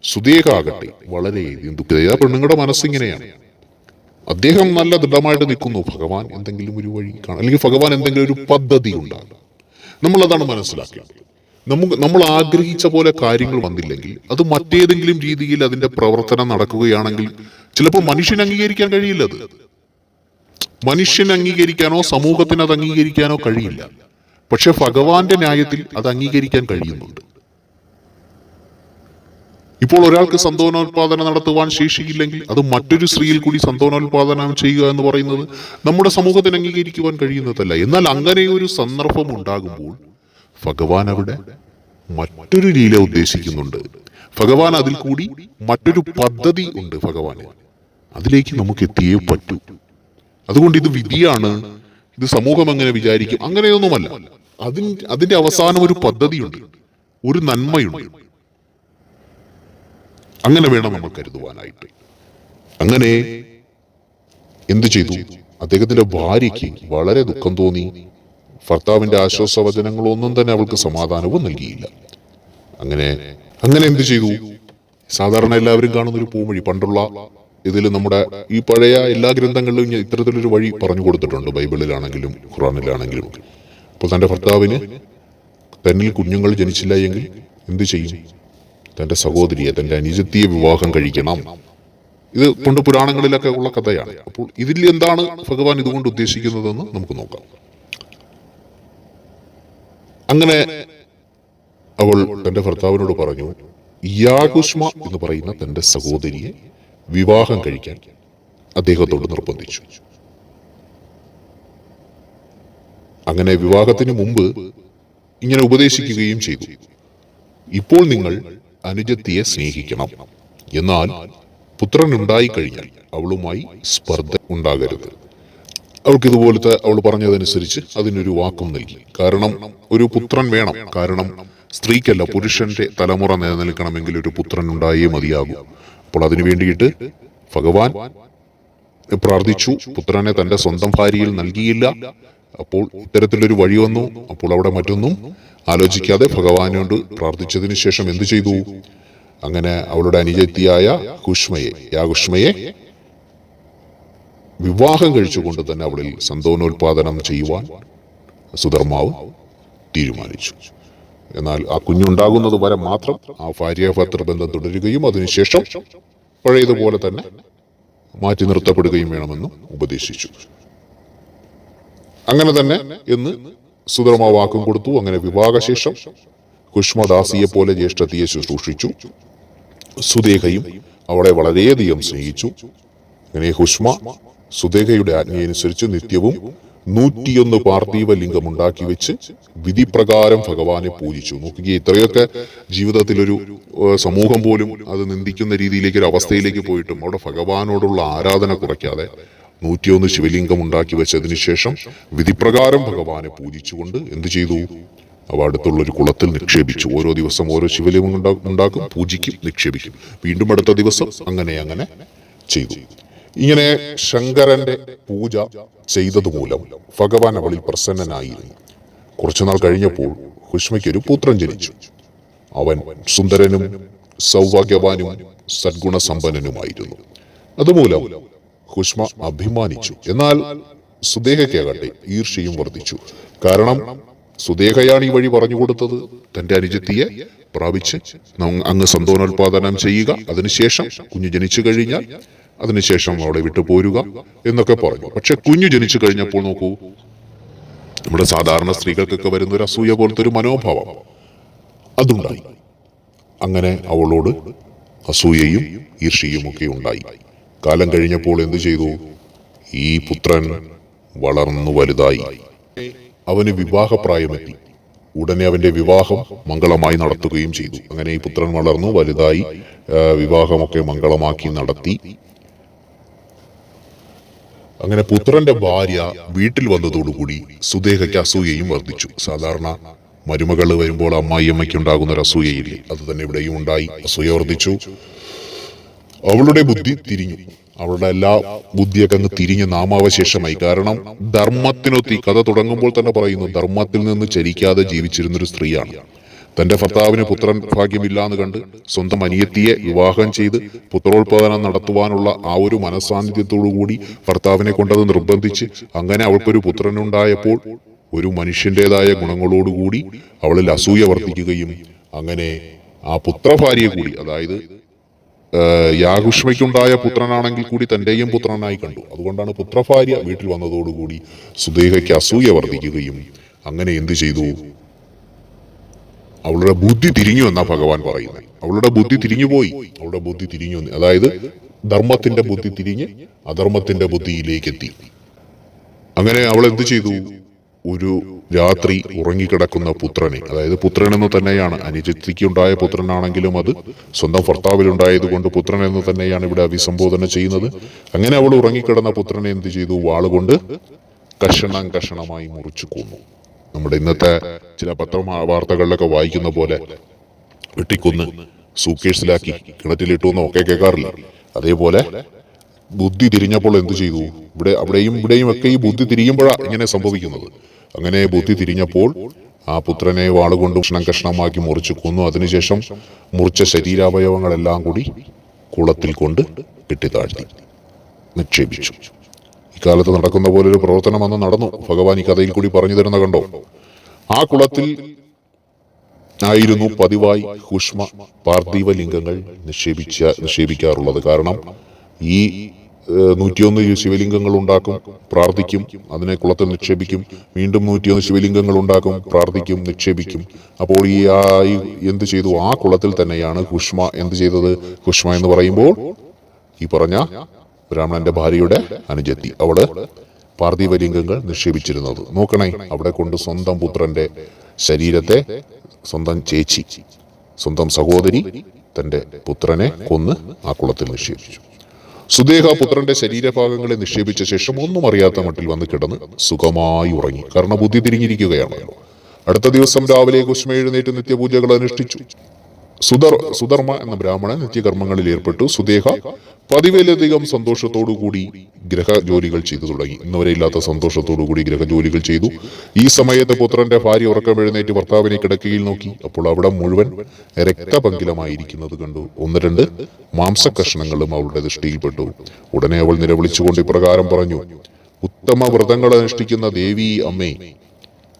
സുദേഹ ആകട്ടെ വളരെയധികം ദുഃഖിത. പെണ്ണുങ്ങളുടെ മനസ്സിങ്ങനെയാണ്. അദ്ദേഹം നല്ല ദൃഢമായിട്ട് നിൽക്കുന്നു. ഭഗവാൻ എന്തെങ്കിലും ഒരു വഴി കാണും, അല്ലെങ്കിൽ ഭഗവാൻ എന്തെങ്കിലും ഒരു പദ്ധതി ഉണ്ടാകും. നമ്മളതാണ് മനസ്സിലാക്കേണ്ടത്. നമ്മൾ ആഗ്രഹിച്ച പോലെ കാര്യങ്ങൾ വന്നില്ലെങ്കിൽ അത് മറ്റേതെങ്കിലും രീതിയിൽ അതിന്റെ പ്രവർത്തനം നടക്കുകയാണെങ്കിൽ ചിലപ്പോൾ മനുഷ്യന് അംഗീകരിക്കാൻ കഴിയില്ല. അത് മനുഷ്യന് അംഗീകരിക്കാനോ സമൂഹത്തിന് അത് അംഗീകരിക്കാനോ കഴിയില്ല. പക്ഷെ ഭഗവാന്റെ ന്യായത്തിൽ അത് അംഗീകരിക്കാൻ കഴിയുന്നുണ്ട്. ഇപ്പോൾ ഒരാൾക്ക് സന്താനോൽപാദനം നടത്തുവാൻ ശേഷിയില്ലെങ്കിൽ അത് മറ്റൊരു സ്ത്രീയിൽ കൂടി സന്താനോൽപാദനം ചെയ്യുക എന്ന് പറയുന്നത് നമ്മുടെ സമൂഹത്തിന് അംഗീകരിക്കുവാൻ കഴിയുന്നതല്ല. എന്നാൽ അങ്ങനെ ഒരു സന്ദർഭം ഉണ്ടാകുമ്പോൾ ഭഗവാൻ അവിടെ മറ്റൊരു ലീല ഉദ്ദേശിക്കുന്നുണ്ട്. ഭഗവാൻ അതിൽ കൂടി മറ്റൊരു പദ്ധതി ഉണ്ട് ഭഗവാന്. അതിലേക്ക് നമുക്ക് എത്തിയേ പറ്റൂ. അതുകൊണ്ട് ഇത് വിധിയാണ്, ഇത് സമൂഹം എങ്ങനെ വിചാരിക്കും, അങ്ങനെയൊന്നുമല്ല. അതിന്റെ അവസാനം ഒരു പദ്ധതിയുണ്ട്, ഒരു നന്മയുണ്ട്. അങ്ങനെ വേണം നമ്മൾ കരുതുവാനായിട്ട്. അങ്ങനെ എന്തു ചെയ്തു? അദ്ദേഹത്തിന്റെ ഭാര്യയ്ക്ക് വളരെ ദുഃഖം തോന്നി. ഭർത്താവിന്റെ ആശ്വാസവചനങ്ങളൊന്നും തന്നെ അവൾക്ക് സമാധാനവും നൽകിയില്ല. അങ്ങനെ എന്തു ചെയ്തു? സാധാരണ എല്ലാവരും കാണുന്ന ഒരു പൂമൊഴി, പണ്ടുള്ള ഇതിൽ നമ്മുടെ ഈ പഴയ എല്ലാ ഗ്രന്ഥങ്ങളിലും ഇത്തരത്തിലൊരു വഴി പറഞ്ഞു കൊടുത്തിട്ടുണ്ട്, ബൈബിളിലാണെങ്കിലും ഖുറാനിലാണെങ്കിലും. അപ്പോൾ തന്റെ ഭർത്താവിന് തന്നിൽ കുഞ്ഞുങ്ങൾ ജനിച്ചില്ല എങ്കിൽ എന്തു ചെയ്യും? തന്റെ സഹോദരിയെ, തന്റെ അനുജത്തിയെ വിവാഹം കഴിക്കണം. ഇത് പണ്ട് പുരാണങ്ങളിലൊക്കെ ഉള്ള കഥയാണ്. അപ്പോൾ ഇതിൽ എന്താണ് ഭഗവാൻ ഇതുകൊണ്ട് ഉദ്ദേശിക്കുന്നതെന്ന് നമുക്ക് നോക്കാം. അങ്ങനെ അവൾ തന്റെ ഭർത്താവിനോട് പറഞ്ഞു, യാഗുഷ്മ എന്ന് പറയുന്ന തന്റെ സഹോദരിയെ വിവാഹം കഴിക്കാൻ അദ്ദേഹത്തോട് നിർബന്ധിച്ചു. അങ്ങനെ വിവാഹത്തിന് മുമ്പ് ഇങ്ങനെ ഉപദേശിക്കുകയും ചെയ്തു, ഇപ്പോൾ നിങ്ങൾ അനുജത്തിയെ സ്നേഹിക്കണം, എന്നാൽ പുത്രൻ ഉണ്ടായിക്കഴിഞ്ഞാൽ അവളുമായി സ്പർദ്ധ ഉണ്ടാകരുത്. അവൾക്ക് ഇതുപോലത്തെ അവൾ പറഞ്ഞതനുസരിച്ച് അതിനൊരു വാക്കും നൽകി. കാരണം ഒരു പുത്രൻ വേണം. കാരണം സ്ത്രീക്കല്ല, പുരുഷന്റെ തലമുറ നിലനിൽക്കണമെങ്കിൽ ഒരു പുത്രൻ ഉണ്ടായേ മതിയാകൂ. അപ്പോൾ അതിനു വേണ്ടിയിട്ട് ഭഗവാൻ പ്രാർത്ഥിച്ചു. പുത്രനെ തന്റെ സ്വന്തം ഭാര്യയിൽ നൽകിയില്ല. അപ്പോൾ ഇത്തരത്തിലൊരു വഴി വന്നു. അപ്പോൾ അവിടെ മറ്റൊന്നും ആലോചിക്കാതെ ഭഗവാനോട് പ്രാർത്ഥിച്ചതിന് ശേഷം എന്തു ചെയ്തു? അങ്ങനെ അവളുടെ അനുജത്തിയായ യാഗുഷ്മയെ വിവാഹം കഴിച്ചുകൊണ്ട് തന്നെ അവളിൽ സന്താനോൽപാദനം ചെയ്യുവാൻ സുധർമാവ് തീരുമാനിച്ചു. എന്നാൽ ആ കുഞ്ഞുണ്ടാകുന്നത് വരെ മാത്രം ആ ഭാര്യാഭർത്തൃബന്ധം തുടരുകയും അതിനുശേഷം പഴയതുപോലെ തന്നെ മാറ്റി നിർത്തപ്പെടുകയും വേണമെന്നും ഉപദേശിച്ചു. അങ്ങനെ തന്നെ എന്ന് സുധർമ്മ വാക്കും കൊടുത്തു. അങ്ങനെ വിവാഹശേഷം കുഷ്മദാസിയെ പോലെ ജ്യേഷ്ഠത്തിയെ ശുശ്രൂഷിച്ചു. സുദേഹയും അവളെ വളരെയധികം സ്നേഹിച്ചു. അങ്ങനെ കുഷ്മ സുദേഹയുടെ ആജ്ഞയനുസരിച്ച് നിത്യവും 101 പാർത്ഥിവ ലിംഗം ഉണ്ടാക്കി വെച്ച് വിധിപ്രകാരം ഭഗവാനെ പൂജിച്ചു. നോക്കുക, ഇത്രയൊക്കെ ജീവിതത്തിലൊരു സമൂഹം പോലും അത് നിന്ദിക്കുന്ന രീതിയിലേക്ക് ഒരു അവസ്ഥയിലേക്ക് പോയിട്ടും അവിടെ ഭഗവാനോടുള്ള ആരാധന കുറയ്ക്കാതെ 101 ശിവലിംഗം ഉണ്ടാക്കി വെച്ചതിന് ശേഷം വിധിപ്രകാരം ഭഗവാനെ പൂജിച്ചുകൊണ്ട് എന്ത് ചെയ്തു? അവ അടുത്തുള്ള ഒരു കുളത്തിൽ നിക്ഷേപിച്ചു. ഓരോ ദിവസം ഓരോ ശിവലിംഗം ഉണ്ടാക്കും, പൂജിക്കും, നിക്ഷേപിക്കും. വീണ്ടും അടുത്ത ദിവസം അങ്ങനെ ചെയ്തു. ഇങ്ങനെ ശങ്കരന്റെ പൂജ ചെയ്തതുമൂലം ഭഗവാൻ അവളിൽ പ്രസന്നനായിരുന്നു. കുറച്ചുനാൾ കഴിഞ്ഞപ്പോൾ കുഷ്മയ്ക്കൊരു പുത്രൻ ജനിച്ചു. അവൻ സുന്ദരനും സൗഭാഗ്യവാനും സദ്ഗുണസമ്പന്നനുമായിരുന്നു. അതുമൂലം കുഷ്മ അഭിമാനിച്ചു. എന്നാൽ സുദേഹയ്ക്കാകട്ടെ ഈർഷ്യയും വർദ്ധിച്ചു. കാരണം സുദേഹയാണ് ഈ വഴി പറഞ്ഞു കൊടുത്തത്. തന്റെ അനുജത്തിയെ പ്രാപിച്ച് അങ്ങ് സന്താനോൽപാദനം ചെയ്യുക, അതിനുശേഷം കുഞ്ഞു ജനിച്ചു കഴിഞ്ഞാൽ അതിനുശേഷം അവിടെ വിട്ടു പോരുക എന്നൊക്കെ പറഞ്ഞു. പക്ഷെ കുഞ്ഞു ജനിച്ചു കഴിഞ്ഞപ്പോൾ നോക്കൂ, നമ്മുടെ സാധാരണ സ്ത്രീകൾക്കൊക്കെ വരുന്ന ഒരു അസൂയ പോലത്തെ ഒരു മനോഭാവം അതുണ്ടായി. അങ്ങനെ അവളോട് അസൂയയും ഈർഷ്യയും ഒക്കെ ഉണ്ടായി. കാലം കഴിഞ്ഞപ്പോൾ എന്തു ചെയ്തു? ഈ പുത്രൻ വളർന്നു വലുതായി. അവന് വിവാഹപ്രായമെത്തി. ഉടനെ അവന്റെ വിവാഹം മംഗളമായി നടത്തുകയും ചെയ്തു. അങ്ങനെ ഈ പുത്രൻ വളർന്നു വലുതായി, വിവാഹമൊക്കെ മംഗളമാക്കി നടത്തി. അങ്ങനെ പുത്രന്റെ ഭാര്യ വീട്ടിൽ വന്നതോടുകൂടി സുദേഹയ്ക്ക് അസൂയയും വർദ്ധിച്ചു. സാധാരണ മരുമകള് വരുമ്പോൾ അമ്മായിയമ്മയ്ക്ക് ഉണ്ടാകുന്ന ഒരു അസൂയയില്ലേ, അത് തന്നെ ഇവിടെയും ഉണ്ടായി. അസൂയ വർദ്ധിച്ചു. അവളുടെ ബുദ്ധി തിരിഞ്ഞു. അവളുടെ എല്ലാ ബുദ്ധിയൊക്കെ അങ്ങ് തിരിഞ്ഞ് നാമാവശേഷമായി. കാരണം ധർമ്മത്തിനൊത്തി, കഥ തുടങ്ങുമ്പോൾ തന്നെ പറയുന്നു, ധർമ്മത്തിൽ നിന്ന് ചലിക്കാതെ ജീവിച്ചിരുന്നൊരു സ്ത്രീയാണ്. തന്റെ ഭർത്താവിന് പുത്രൻ ഭാഗ്യമില്ലാന്ന് കണ്ട് സ്വന്തം അനിയത്തിയെ വിവാഹം ചെയ്ത് പുത്രോത്പാദനം നടത്തുവാനുള്ള ആ ഒരു മനസ്സാന്നിധ്യത്തോടുകൂടി ഭർത്താവിനെ കൊണ്ടത് നിർബന്ധിച്ച് അങ്ങനെ അവൾക്കൊരു പുത്രനുണ്ടായപ്പോൾ ഒരു മനുഷ്യന്റേതായ ഗുണങ്ങളോടുകൂടി അവളിൽ അസൂയ വർദ്ധിക്കുകയും അങ്ങനെ ആ പുത്രഭാര്യയെ കൂടി, അതായത് യാഗുഷ്മയ്ക്കുണ്ടായ പുത്രനാണെങ്കിൽ കൂടി തന്റെയും പുത്രനായി കണ്ടു. അതുകൊണ്ടാണ് പുത്രഭാര്യ വീട്ടിൽ വന്നതോടുകൂടി സുദേഹയ്ക്ക് അസൂയ വർദ്ധിക്കുകയും അങ്ങനെ എന്ത് ചെയ്തു, അവളുടെ ബുദ്ധി തിരിഞ്ഞു എന്നാ ഭഗവാൻ പറയുന്നത്. അവളുടെ ബുദ്ധി തിരിഞ്ഞുപോയി. അവളുടെ ബുദ്ധി തിരിഞ്ഞു, അതായത് ധർമ്മത്തിന്റെ ബുദ്ധി തിരിഞ്ഞ് അധർമ്മത്തിന്റെ ബുദ്ധിയിലേക്ക് എത്തി. അങ്ങനെ അവൾ എന്ത് ചെയ്തു, ഒരു രാത്രി ഉറങ്ങിക്കിടക്കുന്ന പുത്രനെ, അതായത് പുത്രൻ എന്ന് തന്നെയാണ്, അനുജത്തിക്കുണ്ടായ പുത്രനാണെങ്കിലും അത് സ്വന്തം ഭർത്താവിലുണ്ടായത് കൊണ്ട് പുത്രൻ എന്ന് തന്നെയാണ് ഇവിടെ അഭിസംബോധന ചെയ്യുന്നത്. അങ്ങനെ അവൾ ഉറങ്ങിക്കിടന്ന പുത്രനെ എന്ത് ചെയ്തു, വാളുകൊണ്ട് കഷണം കഷണമായി മുറിച്ചു കൊന്നു. നമ്മുടെ ഇന്നത്തെ ചില വാർത്തകളിലൊക്കെ വായിക്കുന്ന പോലെ വെട്ടിക്കൊന്ന് സൂക്കേഴ്സിലാക്കി കിണറ്റിലിട്ടു എന്നൊക്കെ കേൾക്കാറില്ല. അതേപോലെ ബുദ്ധി തിരിഞ്ഞപ്പോൾ എന്ത് ചെയ്തു, അവിടെയും ഇവിടെയും ഒക്കെ ഈ ബുദ്ധി തിരിയുമ്പോഴാണ് ഇങ്ങനെ സംഭവിക്കുന്നത്. അങ്ങനെ ബുദ്ധി തിരിഞ്ഞപ്പോൾ ആ പുത്രനെ വാളുകൊണ്ട് കഷ്ണം കഷ്ണമാക്കി മുറിച്ചു കൊന്നു. അതിനുശേഷം മുറിച്ച ശരീരാവയവങ്ങളെല്ലാം കൂടി കുളത്തിൽ കൊണ്ട് കെട്ടിത്താഴ്ത്തി നിക്ഷേപിച്ചു. ഇക്കാലത്ത് നടക്കുന്ന പോലൊരു പ്രവർത്തനം അന്ന് നടന്നു. ഭഗവാൻ ഈ കഥയിൽ കൂടി പറഞ്ഞു തരുന്ന കണ്ടോ. ആ കുളത്തിൽ ആയിരുന്നു പതിവായി ഹുഷ്മ പാർത്ഥിവ ലിംഗങ്ങൾ നിക്ഷേപിക്കാറുള്ളത്. കാരണം ഈ 101 ശിവലിംഗങ്ങൾ ഉണ്ടാക്കും, പ്രാർത്ഥിക്കും, അതിനെ കുളത്തിൽ നിക്ഷേപിക്കും. വീണ്ടും 101 ശിവലിംഗങ്ങൾ ഉണ്ടാക്കും, പ്രാർത്ഥിക്കും, നിക്ഷേപിക്കും. അപ്പോൾ എന്ത് ചെയ്തു, ആ കുളത്തിൽ തന്നെയാണ് ഹുഷ്മ എന്ത് ചെയ്തത്. ഹുഷ്മ എന്ന് പറയുമ്പോൾ ഈ പറഞ്ഞ ബ്രാഹ്മണന്റെ ഭാര്യയുടെ അനുജത്തി, അവള് പാർത്ഥിവലിംഗങ്ങൾ നിക്ഷേപിച്ചിരുന്നത്. നോക്കണേ, അവിടെ കൊണ്ട് സ്വന്തം പുത്രന്റെ ശരീരത്തെ സ്വന്തം ചേച്ചി, സ്വന്തം സഹോദരി തന്റെ പുത്രനെ കൊന്ന് ആ കുളത്തിൽ നിക്ഷേപിച്ചു. സുദേഹ പുത്രന്റെ ശരീരഭാഗങ്ങളെ നിക്ഷേപിച്ച ശേഷം ഒന്നും അറിയാത്ത മട്ടിൽ വന്ന് കിടന്ന് സുഖമായി ഉറങ്ങി. കാരണം ബുദ്ധി തിരിഞ്ഞിരിക്കുകയാണല്ലോ. അടുത്ത ദിവസം രാവിലെ കുഷ്മ എഴുന്നേറ്റ് നിത്യപൂജകൾ അനുഷ്ഠിച്ചു. സുധർമ്മ എന്ന ബ്രാഹ്മണൻ നിത്യകർമ്മങ്ങളിൽ ഏർപ്പെട്ടു. സുദേഹ പതിവിലധികം സന്തോഷത്തോടുകൂടി ഗ്രഹജോലികൾ ചെയ്തു തുടങ്ങി. ഇന്നുവരെ ഇല്ലാത്ത സന്തോഷത്തോടുകൂടി ഗ്രഹജോലികൾ ചെയ്തു. ഈ സമയത്ത് പുത്രന്റെ ഭാര്യ ഉറക്കം എഴുന്നേറ്റ് ഭർത്താവിനെ കിടക്കയിൽ നോക്കി. അപ്പോൾ അവിടെ മുഴുവൻ രക്തപങ്കിലമായിരിക്കുന്നത് കണ്ടു. 1-2 മാംസകഷ്ണങ്ങളും അവളുടെ ദൃഷ്ടിയിൽപ്പെട്ടു. ഉടനെ അവൾ നിലവിളിച്ചുകൊണ്ട് ഇപ്രകാരം പറഞ്ഞു, ഉത്തമ വ്രതങ്ങൾ അനുഷ്ഠിക്കുന്ന ദേവി അമ്മേ,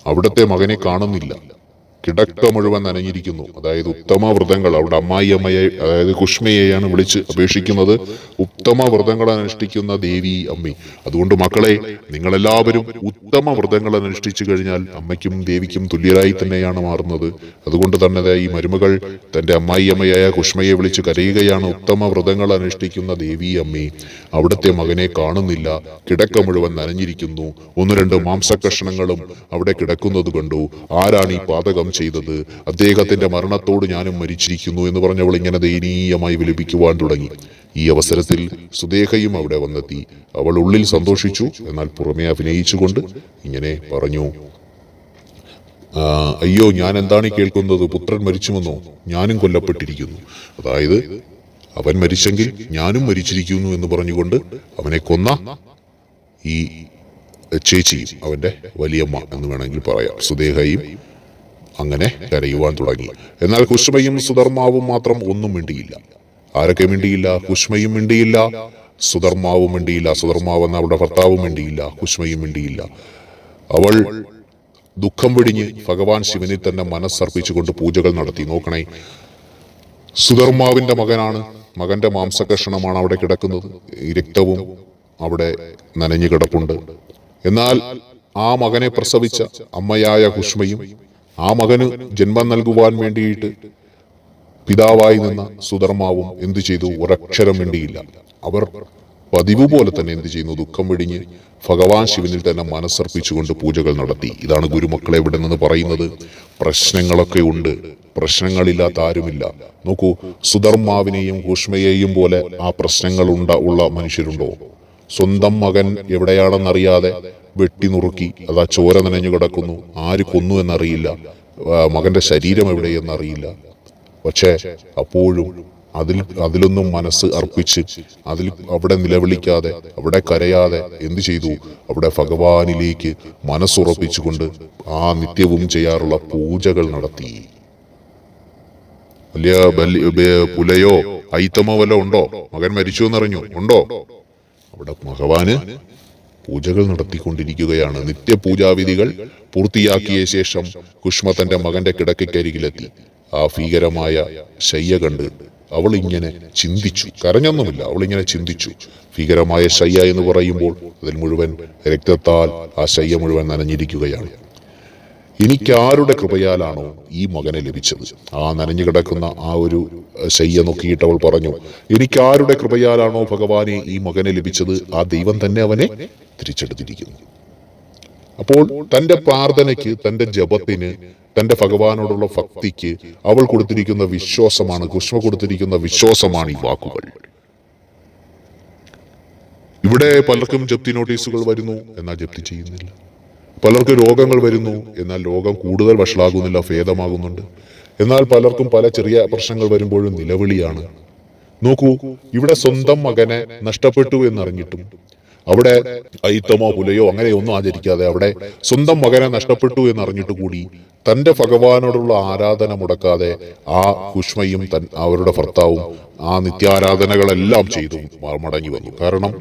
അവിടുത്തെ മകനെ കാണുന്നില്ല. കിടക്ക മുഴുവൻ നനഞ്ഞിരിക്കുന്നു. അതായത് ഉത്തമ വ്രതങ്ങൾ, അവിടെ അമ്മായിയമ്മയെ അതായത് കുഷ്മയെയാണ് വിളിച്ച് അപേക്ഷിക്കുന്നത്. ഉത്തമ വ്രതങ്ങൾ അനുഷ്ഠിക്കുന്ന ദേവി അമ്മേ, അതുകൊണ്ട് മക്കളെ നിങ്ങളെല്ലാവരും ഉത്തമ വ്രതങ്ങൾ അനുഷ്ഠിച്ചു കഴിഞ്ഞാൽ അമ്മയ്ക്കും ദേവിക്കും തുല്യരായി തന്നെയാണ് മാറുന്നത്. അതുകൊണ്ട് തന്നെ ഈ മരുമകൾ തന്റെ അമ്മായിയമ്മയായ കുഷ്മയെ വിളിച്ച് കരയുകയാണ്, ഉത്തമ വ്രതങ്ങൾ അനുഷ്ഠിക്കുന്ന ദേവി അമ്മേ, അവിടുത്തെ മകനെ കാണുന്നില്ല. കിടക്ക മുഴുവൻ നനഞ്ഞിരിക്കുന്നു. 1-2 മാംസകഷ്ണങ്ങളും അവിടെ കിടക്കുന്നത് കണ്ടു. ആരാണ് ഈ പാതകം ചെയ്തത്? അദ്ദേഹത്തിന്റെ മരണത്തോട് ഞാനും മരിച്ചിരിക്കുന്നു എന്ന് പറഞ്ഞവൾ ഇങ്ങനെ ദയനീയമായി വിലപിക്കുവാൻ തുടങ്ങി. ഈ അവസരത്തിൽ സുദേഹയും അവിടെ വന്നെത്തി. അവൾ ഉള്ളിൽ സന്തോഷിച്ചു, എന്നാൽ പുറമെ അഭിനയിച്ചുകൊണ്ട് ഇങ്ങനെ പറഞ്ഞു, അയ്യോ, ഞാൻ എന്താണ് കേൾക്കുന്നത്? പുത്രൻ മരിച്ചുവെന്നോ? ഞാനും കൊല്ലപ്പെട്ടിരിക്കുന്നു. അതായത് അവൻ മരിച്ചെങ്കിൽ ഞാനും മരിച്ചിരിക്കുന്നു എന്ന് പറഞ്ഞുകൊണ്ട് അവനെ കൊന്ന ഈ ചേച്ചിയും അവന്റെ വലിയമ്മ എന്ന് വേണമെങ്കിൽ പറയാം, സുദേഹയും അങ്ങനെ കരയുവാൻ തുടങ്ങി. എന്നാൽ കുഷ്മയും സുധർമാവും മാത്രം ഒന്നും മിണ്ടിയില്ല. ആരൊക്കെ മിണ്ടിയില്ല? കുഷ്മയും മിണ്ടിയില്ല, സുധർമാവും മിണ്ടിയില്ല. സുധർമാവ് എന്ന അവളുടെ ഭർത്താവും മിണ്ടിയില്ല, കുഷ്മയും മിണ്ടിയില്ല. അവൾ ദുഃഖം വെടിഞ്ഞ് ഭഗവാൻ ശിവനിൽ തന്നെ മനസ്സർപ്പിച്ചുകൊണ്ട് പൂജകൾ നടത്തി. നോക്കണേ, സുധർമാവിന്റെ മകനാണ്, മകന്റെ മാംസകഷ്ണമാണ് അവിടെ കിടക്കുന്നത്. രക്തവും അവിടെ നനഞ്ഞു കിടപ്പുണ്ട്. എന്നാൽ ആ മകനെ പ്രസവിച്ച അമ്മയായ കുഷ്മയും ആ മകന് ജന്മം നൽകുവാൻ വേണ്ടിയിട്ട് പിതാവായി നിന്ന സുധർമാവും എന്തു ചെയ്തു? ഒരക്ഷരം മിണ്ടിയില്ല. അവർ പതിവ് പോലെ തന്നെ എന്ത് ചെയ്യുന്നു? ദുഃഖം വെടിഞ്ഞ് ഭഗവാൻ ശിവനിൽ തന്നെ മനസ്സർപ്പിച്ചുകൊണ്ട് പൂജകൾ നടത്തി. ഇതാണ് ഗുരുമക്കളെ ഇവിടെ നിന്ന് പറയുന്നത്. പ്രശ്നങ്ങളൊക്കെ ഉണ്ട്, പ്രശ്നങ്ങളില്ലാത്ത ആരുമില്ല. നോക്കൂ, സുധർമാവിനെയും കുഷ്മയെയും പോലെ ആ പ്രശ്നങ്ങൾ ഉള്ള മനുഷ്യരുണ്ടോ? സ്വന്തം മകൻ എവിടെയാണെന്നറിയാതെ വെട്ടി നുറുക്കി, അതാ ചോര നനഞ്ഞു കിടക്കുന്നു. ആര് കൊന്നു എന്നറിയില്ല, മകന്റെ ശരീരം എവിടെയെന്നറിയില്ല. പക്ഷേ അപ്പോഴും അതിലൊന്നും മനസ്സ് അർപ്പിച്ച് അവിടെ നിലവിളിക്കാതെ, അവിടെ കരയാതെ എന്തു ചെയ്തു? അവിടെ ഭഗവാനിലേക്ക് മനസ്സുറപ്പിച്ചുകൊണ്ട് ആ നിത്യവും ചെയ്യാറുള്ള പൂജകൾ നടത്തി. പുലയോ ഐത്തമോ വല്ല ഉണ്ടോ? മകൻ മരിച്ചു എന്നറിഞ്ഞു, ഉണ്ടോ? അവിടെ ഭഗവാന് പൂജകൾ നടത്തിക്കൊണ്ടിരിക്കുകയാണ്. നിത്യപൂജാവിധികൾ പൂർത്തിയാക്കിയ ശേഷം കുഷ്മ തന്റെ മകന്റെ കിടക്കയ്ക്കരികിലെത്തി. ആ ഭീകരമായ ശയ്യ കണ്ട് അവൾ ഇങ്ങനെ ചിന്തിച്ചു. കരഞ്ഞൊന്നുമില്ല, അവൾ ഇങ്ങനെ ചിന്തിച്ചു. ഭീകരമായ ശയ്യ എന്ന് പറയുമ്പോൾ അതിൽ മുഴുവൻ രക്തത്താൽ ആ ശയ്യ മുഴുവൻ നനഞ്ഞിരിക്കുകയാണ്. എനിക്കാരുടെ കൃപയാലാണോ ഈ മകനെ ലഭിച്ചത്? ആ നനഞ്ഞു കിടക്കുന്ന ആ ഒരു ശയ്യ നോക്കിയിട്ട് അവൾ പറഞ്ഞു, എനിക്കാരുടെ കൃപയാലാണോ ഭഗവാനെ ഈ മകനെ ലഭിച്ചത്, ആ ദൈവം തന്നെ അവനെ തിരിച്ചെടുത്തിരിക്കുന്നു. അപ്പോൾ തന്റെ പ്രാർത്ഥനയ്ക്ക്, തന്റെ ജപത്തിന്, തന്റെ ഭഗവാനോടുള്ള ഭക്തിക്ക് അവൾ കൊടുത്തിരിക്കുന്ന വിശ്വാസമാണ്, കുഷ്മ കൊടുത്തിരിക്കുന്ന വിശ്വാസമാണ് ഈ വാക്കുകൾ. ഇവിടെ പലർക്കും ജപ്തി നോട്ടീസുകൾ വരുന്നു, എന്നാൽ ജപ്തി ചെയ്യുന്നില്ല. പലർക്ക് രോഗങ്ങൾ വരുന്നു, എന്നാൽ രോഗം കൂടുതൽ വഷളാകുന്നില്ല, ഭേദമാകുന്നുണ്ട്. എന്നാൽ പലർക്കും പല ചെറിയ പ്രശ്നങ്ങൾ വരുമ്പോഴും നിലവിളിയാണ്. നോക്കൂ, ഇവിടെ സ്വന്തം മകനെ നഷ്ടപ്പെട്ടു എന്നറിഞ്ഞിട്ടും അവിടെ ഐത്തമോ പുലയോ അങ്ങനെയൊന്നും ആചരിക്കാതെ അവിടെ സ്വന്തം മകനെ നഷ്ടപ്പെട്ടു എന്നറിഞ്ഞിട്ട് കൂടി തന്റെ ഭഗവാനോടുള്ള ആരാധന മുടക്കാതെ ആ കുഷ്മയും അവരുടെ ഭർത്താവും ആ നിത്യാരാധനകളെല്ലാം ചെയ്തു മടങ്ങി വന്നു. കാരണം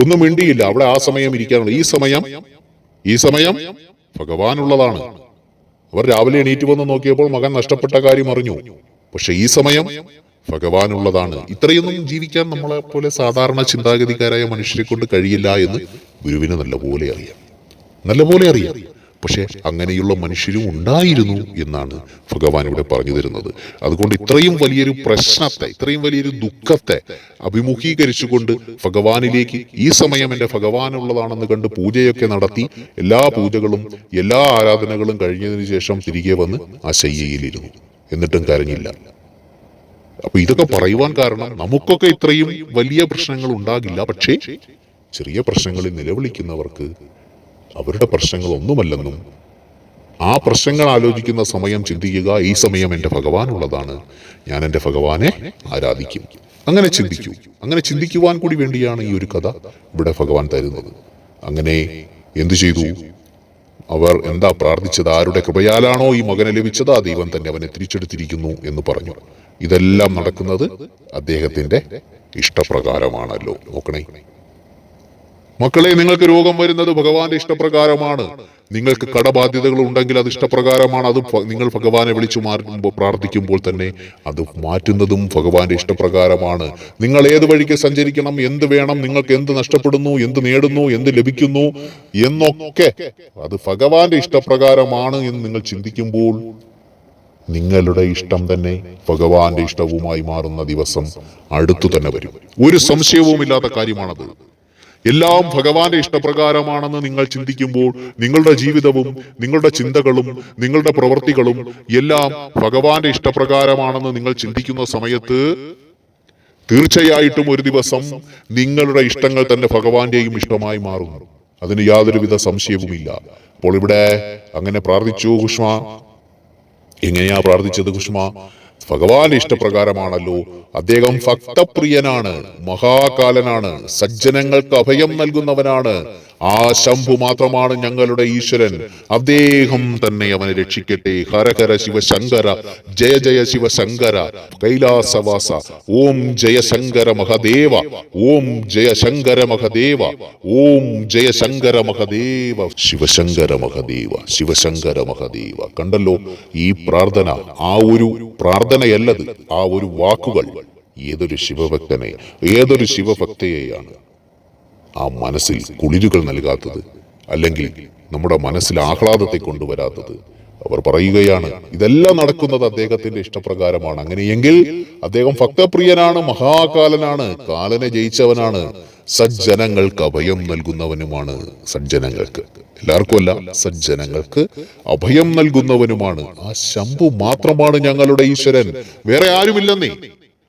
ഒന്നും മിണ്ടിയില്ല. അവിടെ ആ സമയം ഇരിക്കാനുള്ള ഈ സമയം ഭഗവാനുള്ളതാണ്. അവർ രാവിലെ എണീറ്റ് വന്ന് നോക്കിയപ്പോൾ മകൻ നഷ്ടപ്പെട്ട കാര്യം അറിഞ്ഞു. പക്ഷെ ഈ സമയം ഭഗവാനുള്ളതാണ്. ഇത്രയൊന്നും ജീവിക്കാൻ നമ്മളെ പോലെ സാധാരണ ചിന്താഗതിക്കാരായ മനുഷ്യരെ കൊണ്ട് കഴിയില്ല എന്ന് ഗുരുവിന് നല്ലപോലെ അറിയാം. പക്ഷെ അങ്ങനെയുള്ള മനുഷ്യരും ഉണ്ടായിരുന്നു എന്നാണ് ഭഗവാൻ ഇവിടെ പറഞ്ഞു തരുന്നത്. അതുകൊണ്ട് ഇത്രയും വലിയൊരു പ്രശ്നത്തെ, ഇത്രയും വലിയൊരു ദുഃഖത്തെ അഭിമുഖീകരിച്ചുകൊണ്ട് ഭഗവാനിലേക്ക് ഈ സമയം എന്റെ ഭഗവാനുള്ളതാണെന്ന് കണ്ട് പൂജയൊക്കെ നടത്തി എല്ലാ പൂജകളും എല്ലാ ആരാധനകളും കഴിഞ്ഞതിന് ശേഷം തിരികെ വന്ന് ആ ശയ്യയിലിരുന്നു. എന്നിട്ടും കരഞ്ഞില്ല. അപ്പൊ ഇതൊക്കെ പറയുവാൻ കാരണം നമുക്കൊക്കെ ഇത്രയും വലിയ പ്രശ്നങ്ങൾ ഉണ്ടാകില്ല. പക്ഷേ ചെറിയ പ്രശ്നങ്ങളിൽ നിലവിളിക്കുന്നവർക്ക് അവരുടെ പ്രശ്നങ്ങൾ ഒന്നുമല്ലെന്നും ആ പ്രശ്നങ്ങൾ ആലോചിക്കുന്ന സമയം ചിന്തിക്കുക, ഈ സമയം എൻ്റെ ഭഗവാനുള്ളതാണ്, ഞാൻ എൻ്റെ ഭഗവാനെ ആരാധിക്കും. അങ്ങനെ ചിന്തിക്കൂ. അങ്ങനെ ചിന്തിക്കുവാൻ കൂടി വേണ്ടിയാണ് ഈ ഒരു കഥ ഇവിടെ ഭഗവാൻ തരുന്നത്. അങ്ങനെ എന്തു ചെയ്തു? അവർ എന്താ പ്രാർത്ഥിച്ചത്? ആരുടെ കൃപയാലാണോ ഈ മകനെ ലഭിച്ചത്, ആ ദൈവം തന്നെ അവനെ തിരിച്ചെടുത്തിരിക്കുന്നു എന്ന് പറഞ്ഞു. ഇതെല്ലാം നടക്കുന്നത് അദ്ദേഹത്തിന്റെ ഇഷ്ടപ്രകാരമാണല്ലോ. നോക്കണേ മക്കളെ, നിങ്ങൾക്ക് രോഗം വരുന്നത് ഭഗവാന്റെ ഇഷ്ടപ്രകാരമാണ്. നിങ്ങൾക്ക് കടബാധ്യതകൾ ഉണ്ടെങ്കിൽ അത് ഇഷ്ടപ്രകാരമാണ്. അത് നിങ്ങൾ ഭഗവാനെ വിളിച്ചു പ്രാർത്ഥിക്കുമ്പോൾ തന്നെ അത് മാറ്റുന്നതും ഭഗവാന്റെ ഇഷ്ടപ്രകാരമാണ്. നിങ്ങൾ ഏത് വഴിക്ക് സഞ്ചരിക്കണം, എന്ത് വേണം, നിങ്ങൾക്ക് എന്ത് നഷ്ടപ്പെടുന്നു, എന്ത് നേടുന്നു, എന്ത് ലഭിക്കുന്നു എന്നൊക്കെ അത് ഭഗവാന്റെ ഇഷ്ടപ്രകാരമാണ് എന്ന് നിങ്ങൾ ചിന്തിക്കുമ്പോൾ നിങ്ങളുടെ ഇഷ്ടം തന്നെ ഭഗവാന്റെ ഇഷ്ടവുമായി മാറുന്ന ദിവസം അടുത്തു തന്നെ വരും. ഒരു സംശയവുമില്ലാത്ത കാര്യമാണത്. എല്ലാം ഭഗവാന്റെ ഇഷ്ടപ്രകാരമാണെന്ന് നിങ്ങൾ ചിന്തിക്കുമ്പോൾ നിങ്ങളുടെ ജീവിതവും നിങ്ങളുടെ ചിന്തകളും നിങ്ങളുടെ പ്രവൃത്തികളും എല്ലാം ഭഗവാന്റെ ഇഷ്ടപ്രകാരമാണെന്ന് നിങ്ങൾ ചിന്തിക്കുന്ന സമയത്ത് തീർച്ചയായിട്ടും ഒരു ദിവസം നിങ്ങളുടെ ഇഷ്ടങ്ങൾ തന്നെ ഭഗവാന്റെയും ഇഷ്ടമായി മാറും. അതിന് യാതൊരുവിധ സംശയവുമില്ല. അപ്പോൾ ഇവിടെ അങ്ങനെ പ്രാർത്ഥിച്ചു കുഷ്മ. എങ്ങനെയാ പ്രാർത്ഥിച്ചത് കുഷ്മ? ഭഗവാന്റെ ഇഷ്ടപ്രകാരമാണല്ലോ. അദ്ദേഹം ഭക്തപ്രിയനാണ്, മഹാകാലനാണ്, സജ്ജനങ്ങൾക്ക് അഭയം നൽകുന്നവനാണ്. ആ ശംഭു മാത്രമാണ് ഞങ്ങളുടെ ഈശ്വരൻ. അദ്ദേഹം തന്നെ അവനെ രക്ഷിക്കട്ടെ. ഹരഹര ശിവശങ്കര, ജയ ജയ ശിവശങ്കര, കൈലാസവാസ, ഓം ജയശങ്കര മഹദേവ, ഓം ജയശങ്കര മഹദേവ, ഓം ജയശങ്കര മഹദേവ, ശിവശങ്കര മഹദേവ, ശിവശങ്കര മഹദേവ. കണ്ടല്ലോ ഈ പ്രാർത്ഥന, ആ ഒരു പ്രാർത്ഥനയല്ലത്, ആ ഒരു വാക്കുകൾ ഏതൊരു ശിവഭക്തനെ, ഏതൊരു ശിവഭക്തയെയാണ് ആ മനസ്സിൽ കുളിരുകൾ നൽകാത്തത്, അല്ലെങ്കിൽ നമ്മുടെ മനസ്സിൽ ആഹ്ലാദത്തെ കൊണ്ടുവരാത്തത്? അവർ പറയുകയാണ് ഇതെല്ലാം നടക്കുന്നത് അദ്ദേഹത്തിന്റെ ഇഷ്ടപ്രകാരമാണ്. അങ്ങനെയെങ്കിൽ അദ്ദേഹം ഭക്തപ്രിയനാണ്, മഹാകാലനാണ്, കാലനെ ജയിച്ചവനാണ്, സജ്ജനങ്ങൾക്ക് അഭയം നൽകുന്നവനുമാണ്. സജ്ജനങ്ങൾക്ക്, എല്ലാവർക്കും അല്ല, സജ്ജനങ്ങൾക്ക് അഭയം നൽകുന്നവനുമാണ്. ആ ശംഭു മാത്രമാണ് ഞങ്ങളുടെ ഈശ്വരൻ. വേറെ ആരുമില്ലെന്നേ,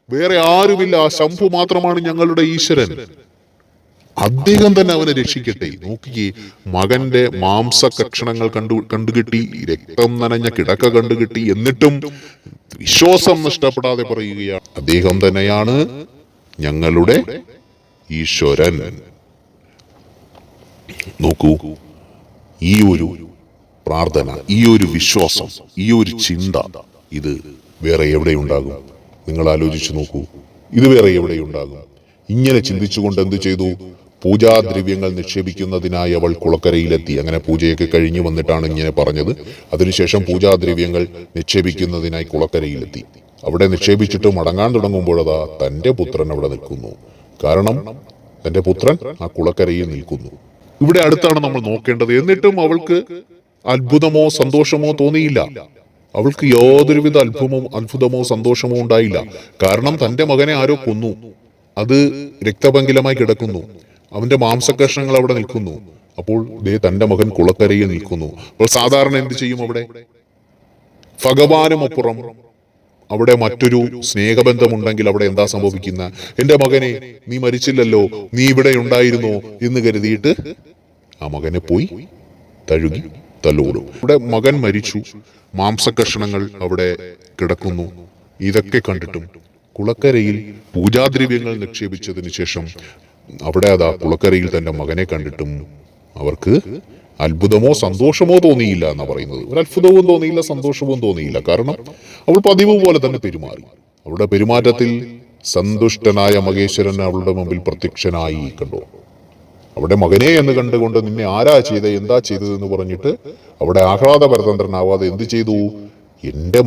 വേറെ ആരുമില്ല. ആ ശംഭു മാത്രമാണ് ഞങ്ങളുടെ ഈശ്വരൻ. അദ്ദേഹം തന്നെ അവനെ രക്ഷിക്കട്ടെ. നോക്കിയേ, മകന്റെ മാംസകക്ഷണങ്ങൾ കണ്ടുകിട്ടി, രക്തം നനഞ്ഞ കിടക്ക കണ്ടുകിട്ടി, എന്നിട്ടും വിശ്വാസം നഷ്ടപ്പെടാതെ പറയുകയാണ് അദ്ദേഹം തന്നെയാണ് ഞങ്ങളുടെ ഈശ്വരൻ. നോക്കൂ, ഈ ഒരു പ്രാർത്ഥന, ഈ ഒരു വിശ്വാസം, ഈ ഒരു ചിന്ത, ഇത് വേറെ എവിടെയുണ്ടാകും? നിങ്ങൾ ആലോചിച്ചു നോക്കൂ, ഇത് വേറെ എവിടെയുണ്ടാകും? ഇങ്ങനെ ചിന്തിച്ചുകൊണ്ട് എന്തു ചെയ്തു? പൂജാദ്രവ്യങ്ങൾ നിക്ഷേപിക്കുന്നതിനായി അവൾ കുളക്കരയിലെത്തി. അങ്ങനെ പൂജയൊക്കെ കഴിഞ്ഞു വന്നിട്ടാണ് ഇങ്ങനെ പറഞ്ഞത്. അതിനുശേഷം പൂജാദ്രവ്യങ്ങൾ നിക്ഷേപിക്കുന്നതിനായി കുളക്കരയിലെത്തി. അവിടെ നിക്ഷേപിച്ചിട്ട് മടങ്ങാൻ തുടങ്ങുമ്പോഴതാ തന്റെ പുത്രൻ അവിടെ നിൽക്കുന്നു. കാരണം തന്റെ പുത്രൻ ആ കുളക്കരയിൽ നിൽക്കുന്നു. ഇവിടെ അടുത്താണ് നമ്മൾ നോക്കേണ്ടത്. എന്നിട്ടും അവൾക്ക് അത്ഭുതമോ സന്തോഷമോ തോന്നിയില്ല. അവൾക്ക് യാതൊരുവിധ അത്ഭുതമോ സന്തോഷമോ ഉണ്ടായില്ല. കാരണം തന്റെ മകനെ ആരോ കൊന്നു. അത് രക്തപങ്കിലമായി കിടക്കുന്നു. അവന്റെ മാംസകഷ്ണങ്ങൾ അവിടെ നിൽക്കുന്നു. അപ്പോൾ തന്റെ മകൻ കുളക്കരയിൽ നിൽക്കുന്നു. അപ്പോൾ സാധാരണ എന്ത് ചെയ്യും? അവിടെ ഭഗവാനുമപ്പുറം അവിടെ മറ്റൊരു സ്നേഹബന്ധമുണ്ടെങ്കിൽ അവിടെ എന്താ സംഭവിക്കുന്ന? എന്റെ മകനെ, നീ മരിച്ചില്ലല്ലോ, നീ ഇവിടെ ഉണ്ടായിരുന്നോ എന്ന് കരുതിയിട്ട് ആ മകനെ പോയി തഴുകി തലോടും. ഇവിടെ മകൻ മരിച്ചു, മാംസകഷ്ണങ്ങൾ അവിടെ കിടക്കുന്നു. ഇതൊക്കെ കണ്ടിട്ടും കുളക്കരയിൽ പൂജാദ്രവ്യങ്ങൾ നിക്ഷേപിച്ചതിന് ശേഷം അവിടെ അതാ കുളക്കരയിൽ തന്റെ മകനെ കണ്ടിട്ടും അവർക്ക് അത്ഭുതമോ സന്തോഷമോ തോന്നിയില്ല എന്നാ പറയുന്നത്. ഒരു അത്ഭുതവും തോന്നിയില്ല, സന്തോഷവും തോന്നിയില്ല. കാരണം അവൾ പതിവ് പോലെ തന്നെ പെരുമാറി. അവളുടെ പെരുമാറ്റത്തിൽ സന്തുഷ്ടനായ മഹേശ്വരൻ അവളുടെ മുമ്പിൽ പ്രത്യക്ഷനായി. കണ്ടോ, അവിടെ മകനെ എന്ന് കണ്ടുകൊണ്ട് നിന്നെ ആരാ ചെയ്തത്, എന്താ ചെയ്തതെന്ന് പറഞ്ഞിട്ട് അവിടെ ആഹ്ലാദപരതന്ത്രനാവാതെ എന്ത് ചെയ്തു? എന്റെ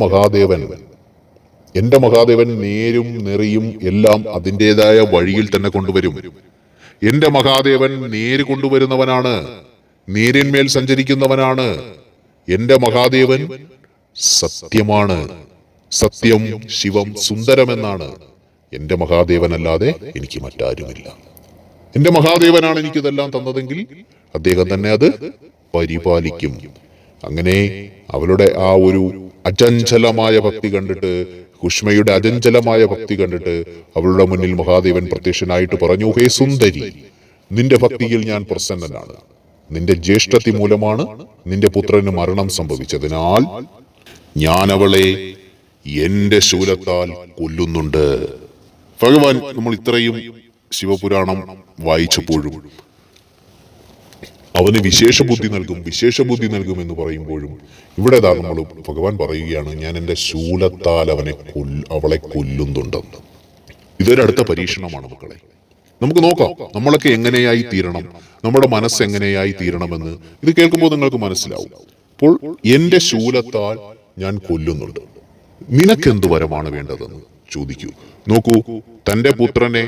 മഹാദേവൻ നേരും നെറിയും എല്ലാം അതിൻ്റെതായ വഴിയിൽ തന്നെ കൊണ്ടുവരും. എന്റെ മഹാദേവൻ നേര് കൊണ്ടുവരുന്നവനാണ്, നേരിന്മേൽ സഞ്ചരിക്കുന്നവനാണ്. എന്റെ മഹാദേവൻ സത്യമാണ്, സത്യം ശിവം സുന്ദരമെന്നാണ്. എന്റെ മഹാദേവനല്ലാതെ എനിക്ക് മറ്റാരുമില്ല. എന്റെ മഹാദേവനാണ് എനിക്കിതെല്ലാം തന്നതെങ്കിൽ അദ്ദേഹം തന്നെ അത് പരിപാലിക്കും. അങ്ങനെ അവളുടെ ആ ഒരു അചഞ്ചലമായ ഭക്തി കണ്ടിട്ട്, കുഷ്മയുടെ അചഞ്ചലമായ ഭക്തി കണ്ടിട്ട് അവളുടെ മുന്നിൽ മഹാദേവൻ പ്രത്യക്ഷനായിട്ട് പറഞ്ഞു, ഹേ സുന്ദരി, നിന്റെ ഭക്തിയിൽ ഞാൻ പ്രസന്നനാണ്. നിന്റെ ജ്യേഷ്ഠത്തി മൂലമാണ് നിന്റെ പുത്രന് മരണം സംഭവിച്ചതിനാൽ ഞാൻ അവളെ എന്റെ ശൂലത്താൽ കൊല്ലുന്നുണ്ട്. ഭഗവാൻ നമ്മൾ ഇത്രയും ശിവപുരാണം വായിച്ചപ്പോഴും അവന് വിശേഷ ബുദ്ധി നൽകും എന്ന് പറയുമ്പോഴും ഇവിടെ നമ്മൾ ഭഗവാൻ പറയുകയാണ്, ഞാൻ എൻ്റെ ശൂലത്താൽ അവളെ കൊല്ലുന്നുണ്ടെന്ന്. ഇതൊരടുത്ത പരീക്ഷണമാണ് മക്കളെ. നമുക്ക് നോക്കാം നമ്മളൊക്കെ എങ്ങനെയായി തീരണം, നമ്മുടെ മനസ്സ് എങ്ങനെയായി തീരണമെന്ന് ഇത് കേൾക്കുമ്പോൾ നിങ്ങൾക്ക് മനസ്സിലാവും. അപ്പോൾ എന്റെ ശൂലത്താൽ ഞാൻ കൊല്ലുന്നുണ്ട്, നിനക്കെന്ത് വരമാണ് വേണ്ടതെന്ന് ചോദിക്കൂ. നോക്കൂ, തന്റെ പുത്രനെ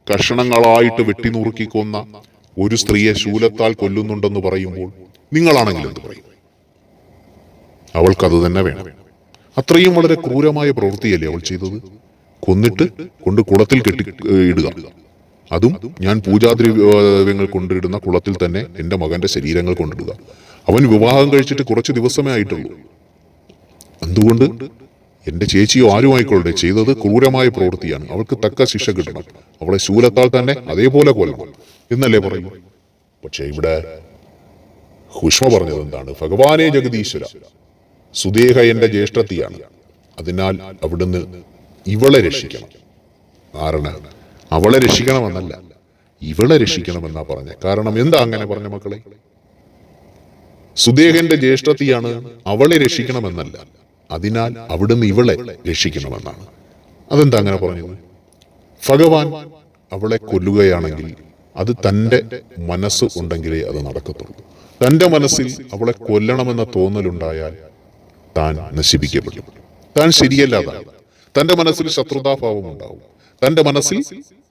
കഷണങ്ങളായിട്ട് വെട്ടിനുറുക്കി കൊന്ന ഒരു സ്ത്രീയെ ശൂലത്താൽ കൊല്ലുന്നുണ്ടെന്ന് പറയുമ്പോൾ നിങ്ങളാണെങ്കിൽ എന്ത് പറയും? അവൾക്കത് തന്നെ വേണം. അത്രയും വളരെ ക്രൂരമായ പ്രവൃത്തിയല്ലേ അവൾ ചെയ്തത്? കൊന്നിട്ട് കൊണ്ട് കുളത്തിൽ ഇടുക. അതും ഞാൻ പൂജാദ്രവ്യങ്ങൾ കൊണ്ടിടുന്ന കുളത്തിൽ തന്നെ എന്റെ മകന്റെ ശരീരങ്ങൾ കൊണ്ടിടുക. അവൻ വിവാഹം കഴിച്ചിട്ട് കുറച്ച് ദിവസമേ ആയിട്ടുള്ളൂ. എന്തുകൊണ്ട്? എന്റെ ചേച്ചിയോ ആരും ആയിക്കൊള്ളട്ടെ, ചെയ്തത് ക്രൂരമായ പ്രവൃത്തിയാണ്. അവൾക്ക് തക്ക ശിക്ഷ കിട്ടണം. അവളെ ശൂലത്താൽ തന്നെ അതേപോലെ കൊല്ലണം എന്നല്ലേ പറയൂ. പക്ഷെ ഇവിടെ കുഷ്മ പറഞ്ഞത് എന്താണ്? ഭഗവാനെ ജഗദീശ്വര, സുദേഹ എന്റെ ജ്യേഷ്ഠത്തിയാണ്, അതിനാൽ അവിടുന്ന് ഇവളെ രക്ഷിക്കണം. ആരാണ്? അവളെ രക്ഷിക്കണമെന്നല്ല, ഇവളെ രക്ഷിക്കണമെന്നാ പറഞ്ഞ. കാരണം എന്താ അങ്ങനെ പറഞ്ഞ മക്കളെ? സുദേഹന്റെ ജ്യേഷ്ഠത്തിയാണ്, അവളെ രക്ഷിക്കണമെന്നല്ല, അതിനാൽ അവിടുന്ന് ഇവളെ രക്ഷിക്കണമെന്നാണ്. അതെന്താ അങ്ങനെ പറഞ്ഞത്? ഭഗവാൻ അവളെ കൊല്ലുകയാണെങ്കിൽ അത് തൻ്റെ മനസ്സ് ഉണ്ടെങ്കിലേ അത് നടക്കത്തുള്ളൂ. തൻ്റെ മനസ്സിൽ അവളെ കൊല്ലണമെന്ന തോന്നലുണ്ടായാൽ താൻ നശിപ്പിക്കപ്പെടും. താൻ ശരിയല്ലാതായി. തൻ്റെ മനസ്സിൽ ശത്രുതാഭാവം ഉണ്ടാവും. തൻ്റെ മനസ്സിൽ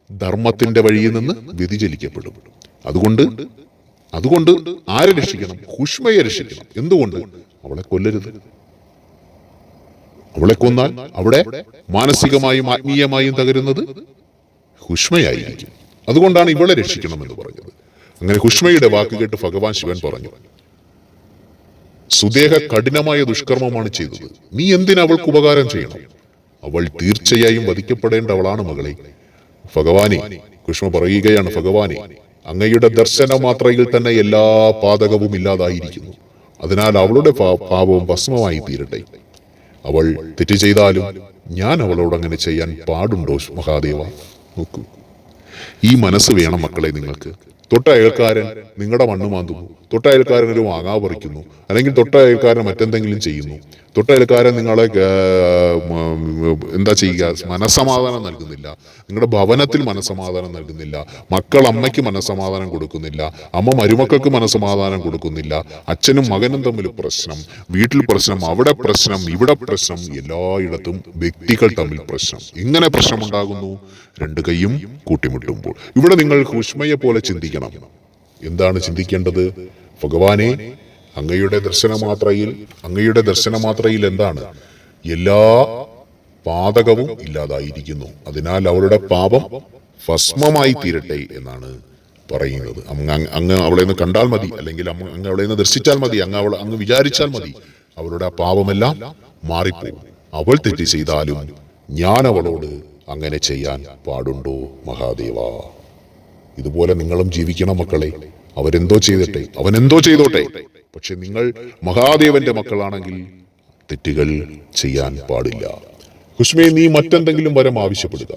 ധർമ്മത്തിന്റെ വഴിയിൽ നിന്ന് വ്യതിചലിക്കപ്പെടും. അതുകൊണ്ട് ആരെ രക്ഷിക്കണം? കുഷ്മയെ രക്ഷിക്കണം. എന്തുകൊണ്ട്? അവളെ കൊല്ലരുത്. അവളെ കൊന്നാൽ അവിടെ മാനസികമായും ആത്മീയമായും തകരുന്നത് കുഷ്മയായിരിക്കും. അതുകൊണ്ടാണ് ഇവളെ രക്ഷിക്കണമെന്ന് പറഞ്ഞത്. അങ്ങനെ കുഷ്മയുടെ വാക്ക് കേട്ട് ഭഗവാൻ ശിവൻ പറഞ്ഞു, സുദേഹ കഠിനമായ ദുഷ്കർമ്മമാണ് ചെയ്തത്. നീ എന്തിന് അവൾക്ക് ഉപകാരം ചെയ്യണം? അവൾ തീർച്ചയായും വധിക്കപ്പെടേണ്ടവളാണ് മകളെ. ഭഗവാനെ, കുഷ്മ പറയുകയാണ്, ഭഗവാനെ, അങ്ങയുടെ ദർശന മാത്രയിൽ തന്നെ എല്ലാ പാതകവും ഇല്ലാതായിരിക്കുന്നു. അതിനാൽ അവളുടെ പാപവും ഭസ്മമായി തീരട്ടെ. അവൾ തെറ്റ് ചെയ്താലും ഞാൻ അവളോട് അങ്ങനെ ചെയ്യാൻ പാടുണ്ടോ മഹാദേവ? നോക്കൂ, ഈ മനസ്സ് വേണം മക്കളെ നിങ്ങൾക്ക്. തൊട്ട അയൽക്കാരൻ നിങ്ങളുടെ മണ്ണ് മാന്തുന്നു, തൊട്ട അയൽക്കാരൻ ഒരു മാങ്ങാ പറിക്കുന്നു, അല്ലെങ്കിൽ തൊട്ട അയൽക്കാരൻ മറ്റെന്തെങ്കിലും ചെയ്യുന്നു. തൊട്ടയൽക്കാരൻ നിങ്ങളെ എന്താ ചെയ്യുക, മനസ്സമാധാനം നൽകുന്നില്ല. നിങ്ങളുടെ ഭവനത്തിൽ മനസ്സമാധാനം നൽകുന്നില്ല. മക്കൾ അമ്മയ്ക്ക് മനസ്സമാധാനം കൊടുക്കുന്നില്ല. അമ്മ മരുമക്കൾക്ക് മനസ്സമാധാനം കൊടുക്കുന്നില്ല. അച്ഛനും മകനും തമ്മിൽ പ്രശ്നം, വീട്ടിൽ പ്രശ്നം, അവിടെ പ്രശ്നം, ഇവിടെ പ്രശ്നം, എല്ലായിടത്തും വ്യക്തികൾ തമ്മിൽ പ്രശ്നം. ഇങ്ങനെ പ്രശ്നമുണ്ടാകുന്നു രണ്ട് കൈയും കൂട്ടിമുട്ടുമ്പോൾ. ഇവിടെ നിങ്ങൾ ഹുഷ്മയെ പോലെ ചിന്തിക്കണം. എന്താണ് ചിന്തിക്കേണ്ടത്? ഭഗവാനെ, അങ്ങയുടെ ദർശനമാത്രയിൽ എന്താണ്? എല്ലാ പാതകവും ഇല്ലാതായിരിക്കുന്നു. അതിനാൽ അവളുടെ പാപം ഭസ്മമായി തീരട്ടെ എന്നാണ് പറയുന്നത്. അങ്ങ് അവളെ ഒന്ന് കണ്ടാൽ മതി, അല്ലെങ്കിൽ അങ്ങ് അവളെ ഒന്ന് ദർശിച്ചാൽ മതി, അങ്ങ് വിചാരിച്ചാൽ മതി, അവളുടെ ആ പാപമെല്ലാം മാറിപ്പോകും. അവൾ തെറ്റ് ചെയ്താലും ഞാൻ അവളോട് അങ്ങനെ ചെയ്യാൻ പാടുണ്ടോ മഹാദേവ? ഇതുപോലെ നിങ്ങളും ജീവിക്കണം മക്കളെ. അവനെന്തോ ചെയ്തോട്ടെ, പക്ഷെ നിങ്ങൾ മഹാദേവന്റെ മക്കളാണെങ്കിൽ തെറ്റുകൾ ചെയ്യാൻ പാടില്ല. ഹുഷ്മേ, നീ മറ്റെന്തെങ്കിലും വരം ആവശ്യപ്പെടുക.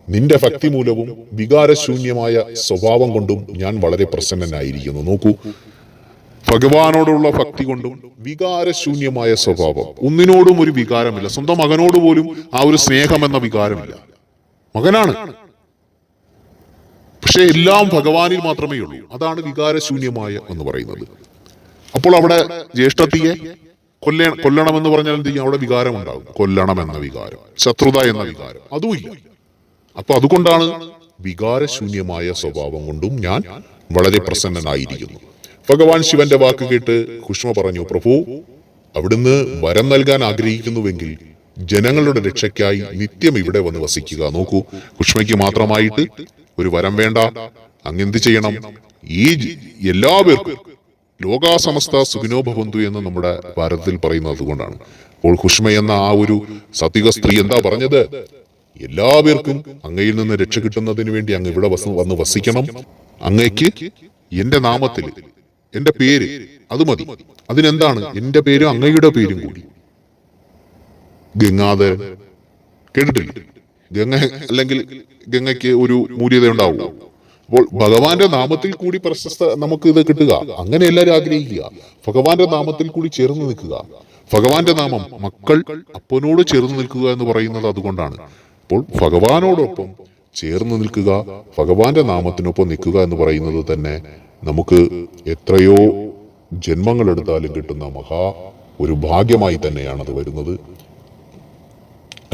നിന്റെ ഭക്തി മൂലവും വികാരശൂന്യമായ സ്വഭാവം കൊണ്ടും ഞാൻ വളരെ പ്രസന്നനായിരിക്കുന്നു. നോക്കൂ, ഭഗവാനോടുള്ള ഭക്തി കൊണ്ടും വികാരശൂന്യമായ സ്വഭാവം. ഒന്നിനോടും ഒരു വികാരമില്ല. സ്വന്തം മകനോട് പോലും ആ ഒരു സ്നേഹം എന്ന വികാരമില്ല. മകനാണ്, പക്ഷെ എല്ലാം ഭഗവാനിൽ മാത്രമേ ഉള്ളൂ. അതാണ് വികാരശൂന്യമായ എന്ന് പറയുന്നത്. അപ്പോൾ അവിടെ ജ്യേഷ്ഠത്തിയെ കൊല്ലണമെന്ന് പറഞ്ഞാൽ എന്ത് ചെയ്യും? അവിടെ വികാരം ഉണ്ടാകും. കൊല്ലണം എന്ന വികാരം, ശത്രുത എന്ന വികാരം, അതുമില്ല. അപ്പൊ അതുകൊണ്ടാണ് വികാരശൂന്യമായ സ്വഭാവം കൊണ്ടും ഞാൻ വളരെ പ്രസന്നനായിരിക്കുന്നു. ഭഗവാൻ ശിവന്റെ വാക്ക് കേട്ട് ഹുഷ്മ പറഞ്ഞു, പ്രഭു, അവിടുന്ന് വരം നൽകാൻ ആഗ്രഹിക്കുന്നുവെങ്കിൽ ജനങ്ങളുടെ രക്ഷയ്ക്കായി നിത്യം ഇവിടെ വന്ന് വസിക്കുക. നോക്കൂ, ഹുഷ്മയ്ക്ക് മാത്രമായിട്ട് ഒരു വരം വേണ്ട. അങ്ങെന്ത് ചെയ്യണം? ഈ എല്ലാവർക്കും ലോകാസമസ്ത സുഖിനോ ഭവന്തു എന്ന് നമ്മുടെ ഭാരതത്തിൽ പറയുന്നത് അതുകൊണ്ടാണ്. അപ്പോൾ ഹുഷ്മ എന്ന ആ ഒരു സാത്വിക സ്ത്രീ എന്താ പറഞ്ഞത്? എല്ലാവർക്കും അങ്ങയിൽ നിന്ന് രക്ഷ കിട്ടുന്നതിന് വേണ്ടി അങ്ങ് ഇവിടെ വന്ന് വസിക്കണം. അങ്ങയ്ക്ക് എന്റെ നാമത്തിൽ എന്റെ പേര് അത് മതി. അതിനെന്താണ്? എന്റെ പേരും അങ്ങയുടെ പേരും കൂടി. ഗംഗാധരൻ കേട്ടിട്ടില്ല? ഗംഗ അല്ലെങ്കിൽ ഗംഗയ്ക്ക് ഒരു മൂല്യത ഉണ്ടാവുമോ? അപ്പോൾ ഭഗവാന്റെ നാമത്തിൽ കൂടി പ്രശസ്ത നമുക്ക് ഇത് കിട്ടുക, അങ്ങനെ എല്ലാവരും ആഗ്രഹിക്കുക. ഭഗവാന്റെ നാമത്തിൽ കൂടി ചേർന്ന് നിൽക്കുക. ഭഗവാന്റെ നാമം മക്കൾ അപ്പനോട് ചേർന്ന് നിൽക്കുക എന്ന് പറയുന്നത് അതുകൊണ്ടാണ്. അപ്പോൾ ഭഗവാനോടൊപ്പം ചേർന്ന് നിൽക്കുക, ഭഗവാന്റെ നാമത്തിനൊപ്പം നിൽക്കുക എന്ന് പറയുന്നത് തന്നെ നമുക്ക് എത്രയോ ജന്മങ്ങൾ എടുത്താലും കിട്ടുന്ന ഒരു ഭാഗ്യമായി തന്നെയാണ് അത് വരുന്നത്.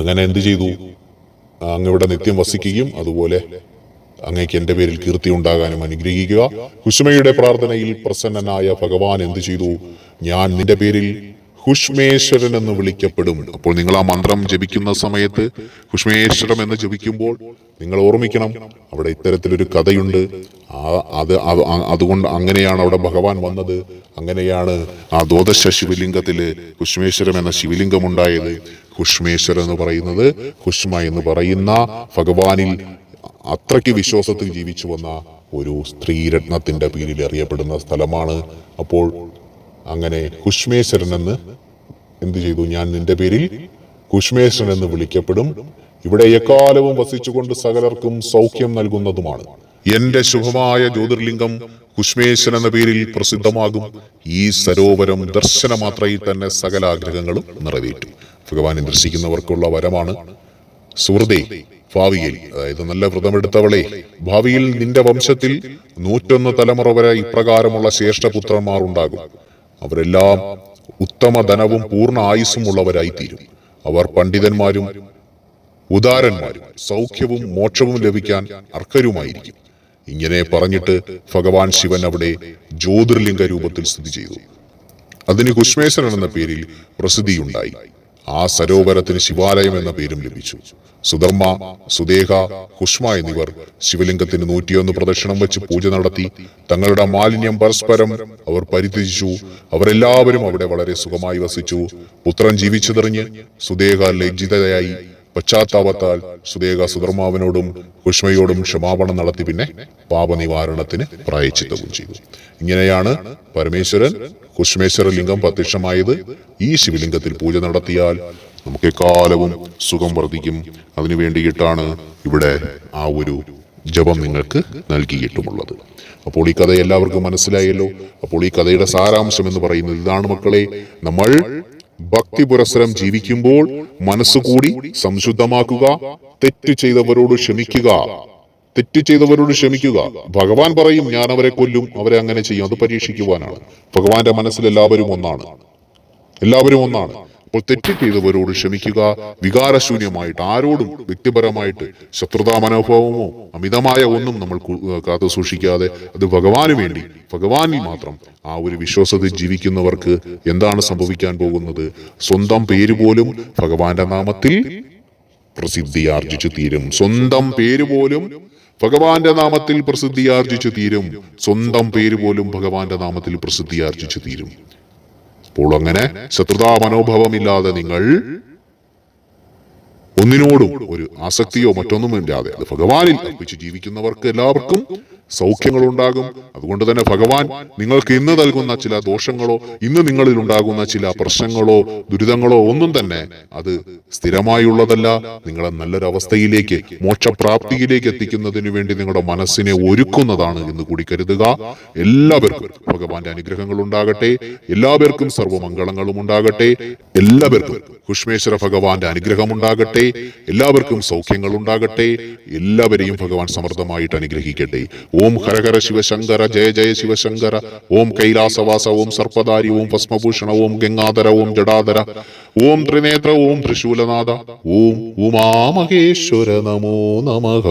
അങ്ങനെ എന്ത് ചെയ്തു? അങ്ങയുടെ നിത്യം വസിക്കുകയും അതുപോലെ അങ്ങയ്ക്ക് എന്റെ പേരിൽ കീർത്തി ഉണ്ടാകാനും അനുഗ്രഹിക്കുക. ഹുഷ്മയുടെ പ്രാർത്ഥനയിൽ പ്രസന്നനായ ഭഗവാൻ എന്ത് ചെയ്തു? ഞാൻ നിന്റെ പേരിൽ ഹുഷ്മേശ്വരൻ എന്ന് വിളിക്കപ്പെടും. അപ്പോൾ നിങ്ങൾ ആ മന്ത്രം ജപിക്കുന്ന സമയത്ത് ഹുഷ്മേശ്വരം എന്ന് ജപിക്കുമ്പോൾ നിങ്ങൾ ഓർമ്മിക്കണം, അവിടെ ഇത്തരത്തിലൊരു കഥയുണ്ട്. അതുകൊണ്ട് അങ്ങനെയാണ് അവിടെ ഭഗവാൻ വന്നത്. അങ്ങനെയാണ് ആ ദ്വാദശ ശിവലിംഗത്തില് ഹുഷ്മേശ്വരം എന്ന ശിവലിംഗം ഉണ്ടായത്. ഹുഷ്മേശ്വരം എന്ന് പറയുന്നത് ഹുഷ്മ എന്ന് പറയുന്ന ഭഗവാനിൽ അത്രയ്ക്ക് വിശ്വാസത്തിൽ ജീവിച്ചു വന്ന ഒരു സ്ത്രീരത്നത്തിന്റെ പേരിൽ അറിയപ്പെടുന്ന സ്ഥലമാണ്. അപ്പോൾ അങ്ങനെ ഹുഷ്മേശ്വരൻ എന്ന് എന്ത് ചെയ്തു? ഞാൻ നിന്റെ പേരിൽ ഹുഷ്മേശ്വരൻ എന്ന് വിളിക്കപ്പെടും. ഇവിടെ എക്കാലവും വസിച്ചുകൊണ്ട് സകലർക്കും സൗഖ്യം നൽകുന്നതുമാണ്. എന്റെ ശുഭമായ ജ്യോതിർലിംഗം ഹുഷ്മേശ്വരൻ എന്ന പേരിൽ പ്രസിദ്ധമാകും. ഈ സരോവരം ദർശനമാത്രയിൽ തന്നെ സകല ആഗ്രഹങ്ങളും നിറവേറ്റും. ഭഗവാനെ ദർശിക്കുന്നവർക്കുള്ള വരമാണ്. സുഹൃതേ, ഭാവിയിൽ, അതായത് നല്ല വ്രതമെടുത്തവളെ, ഭാവിയിൽ നിന്റെ വംശത്തിൽ 101 തലമുറ വരെ ഇപ്രകാരമുള്ള ശ്രേഷ്ഠപുത്രന്മാർ ഉണ്ടാകും. അവരെല്ലാം ഉത്തമ ധനവും പൂർണ്ണ ആയുസ്സും ഉള്ളവരായിത്തീരും. അവർ പണ്ഡിതന്മാരും ഉദാരന്മാരും സൗഖ്യവും മോക്ഷവും ലഭിക്കാൻ അർഹരുമായിരിക്കും. ഇങ്ങനെ പറഞ്ഞിട്ട് ഭഗവാൻ ശിവൻ അവിടെ ജ്യോതിർലിംഗ രൂപത്തിൽ സ്ഥിതി ചെയ്തു. അതിന് ഹുഷ്മേശ്വരൻ എന്ന പേരിൽ പ്രസിദ്ധിയുണ്ടായി. ആ സരോവരത്തിന് ശിവാലയം എന്ന പേരും ലഭിച്ചു. സുധർമ്മ, സുദേഹ, ഹുഷ്മ എന്നിവർ ശിവലിംഗത്തിന് 101 പ്രദക്ഷിണം വെച്ച് പൂജ നടത്തി. തങ്ങളുടെ മാലിന്യം പരസ്പരം അവർ പരിത്യജിച്ചു. അവരെല്ലാവരും അവിടെ വളരെ സുഖമായി വസിച്ചു. പുത്രൻ ജീവിച്ചതെറിഞ്ഞ് സുദേഹ ലജ്ജിതയായി. പശ്ചാത്താപത്താൽ സുദേഹ സുധർമാവിനോടും ഹുഷ്മയോടും ക്ഷമാപണം നടത്തി പിന്നെ പാപനിവാരണത്തിന് പ്രായശ്ചിത്തവും ചെയ്തു. ഇങ്ങനെയാണ് പരമേശ്വരൻ ഹുഷ്മേശ്വര ലിംഗം പ്രത്യക്ഷമായത്. ഈ ശിവലിംഗത്തിൽ പൂജ നടത്തിയാൽ നമുക്ക് എക്കാലവും സുഖം വർദ്ധിക്കും. അതിനു വേണ്ടിയിട്ടാണ് ഇവിടെ ആ ഒരു ജപം നിങ്ങൾക്ക് നൽകിയിട്ടുമുള്ളത്. അപ്പോൾ ഈ കഥ എല്ലാവർക്കും മനസ്സിലായല്ലോ. അപ്പോൾ ഈ കഥയുടെ സാരാംശം എന്ന് പറയുന്നത് ഇതാണ് മക്കളെ. നമ്മൾ ഭക്തി പുരസ്സരം ജീവിക്കുമ്പോൾ മനസ്സുകൂടി സംശുദ്ധമാക്കുക. തെറ്റ് ചെയ്തവരോട് ക്ഷമിക്കുക. ഭഗവാൻ പറയും ഞാൻ അവരെ കൊല്ലും, അവരെ അങ്ങനെ ചെയ്യും. അത് പരീക്ഷിക്കുവാനാണ്. ഭഗവാന്റെ മനസ്സിൽ എല്ലാവരും ഒന്നാണ്. അപ്പോൾ തെറ്റ് ചെയ്തവരോട് ക്ഷമിക്കുക. വികാരശൂന്യമായിട്ട് ആരോടും വ്യക്തിപരമായിട്ട് ശത്രുതാ മനോഭാവമോ അമിതമായ ഒന്നും നമ്മൾ കാത്തു സൂക്ഷിക്കാതെ അത് ഭഗവാന് വേണ്ടി, ഭഗവാനിൽ മാത്രം ആ ഒരു വിശ്വാസത്തിൽ ജീവിക്കുന്നവർക്ക് എന്താണ് സംഭവിക്കാൻ പോകുന്നത്? സ്വന്തം പേര് പോലും ഭഗവാന്റെ നാമത്തിൽ പ്രസിദ്ധിയാർജിച്ചു തീരും. സ്വന്തം പേര് പോലും ഭഗവാന്റെ നാമത്തിൽ പ്രസിദ്ധിയാർജിച്ചു തീരും. അപ്പോൾ അങ്ങനെ ശത്രുതാ മനോഭാവമില്ലാതെ നിങ്ങൾ ഒന്നിനോടും ഒരു ആസക്തിയോ മറ്റൊന്നും ഇല്ലാതെ അത് ഭഗവാനിൽ അർപ്പിച്ച് ജീവിക്കുന്നവർക്ക് എല്ലാവർക്കും സൗഖ്യങ്ങൾ ഉണ്ടാകും. അതുകൊണ്ട് തന്നെ ഭഗവാൻ നിങ്ങൾക്ക് ഇന്ന് നൽകുന്ന ചില ദോഷങ്ങളോ ഇന്ന് നിങ്ങളിൽ ഉണ്ടാകുന്ന ചില പ്രശ്നങ്ങളോ ദുരിതങ്ങളോ ഒന്നും തന്നെ അത് സ്ഥിരമായുള്ളതല്ല. നിങ്ങളെ നല്ലൊരവസ്ഥയിലേക്ക്, മോക്ഷപ്രാപ്തിയിലേക്ക് എത്തിക്കുന്നതിന് വേണ്ടി നിങ്ങളുടെ മനസ്സിനെ ഒരുക്കുന്നതാണ് എന്ന് കൂടി കരുതുക. എല്ലാവർക്കും ഭഗവാന്റെ അനുഗ്രഹങ്ങൾ ഉണ്ടാകട്ടെ. എല്ലാവർക്കും സർവ്വമംഗളങ്ങളും ഉണ്ടാകട്ടെ. എല്ലാവർക്കും കുഷ്മേശ്വര ഭഗവാന്റെ അനുഗ്രഹം ഉണ്ടാകട്ടെ. എല്ലാവർക്കും സൗഖ്യങ്ങൾ ഉണ്ടാകട്ടെ. എല്ലാവരെയും ഭഗവാൻ സമൃദ്ധമായിട്ട് അനുഗ്രഹിക്കട്ടെ. ഓം ഹരഹര ശിവശങ്കര, ജയ ജയ ശിവശങ്കര. ഓം കൈലാസവാസ, ഓം സർപ്പധാരി, ഓം ഭസ്മഭൂഷണ, ഓം ഗംഗാധര, ഓം ജടാധര, ഓം ത്രിനേത്ര, ഓം ത്രിശൂലനാഥ, ഓം ഉമാമഹേശ്വര നമോ നമഃ.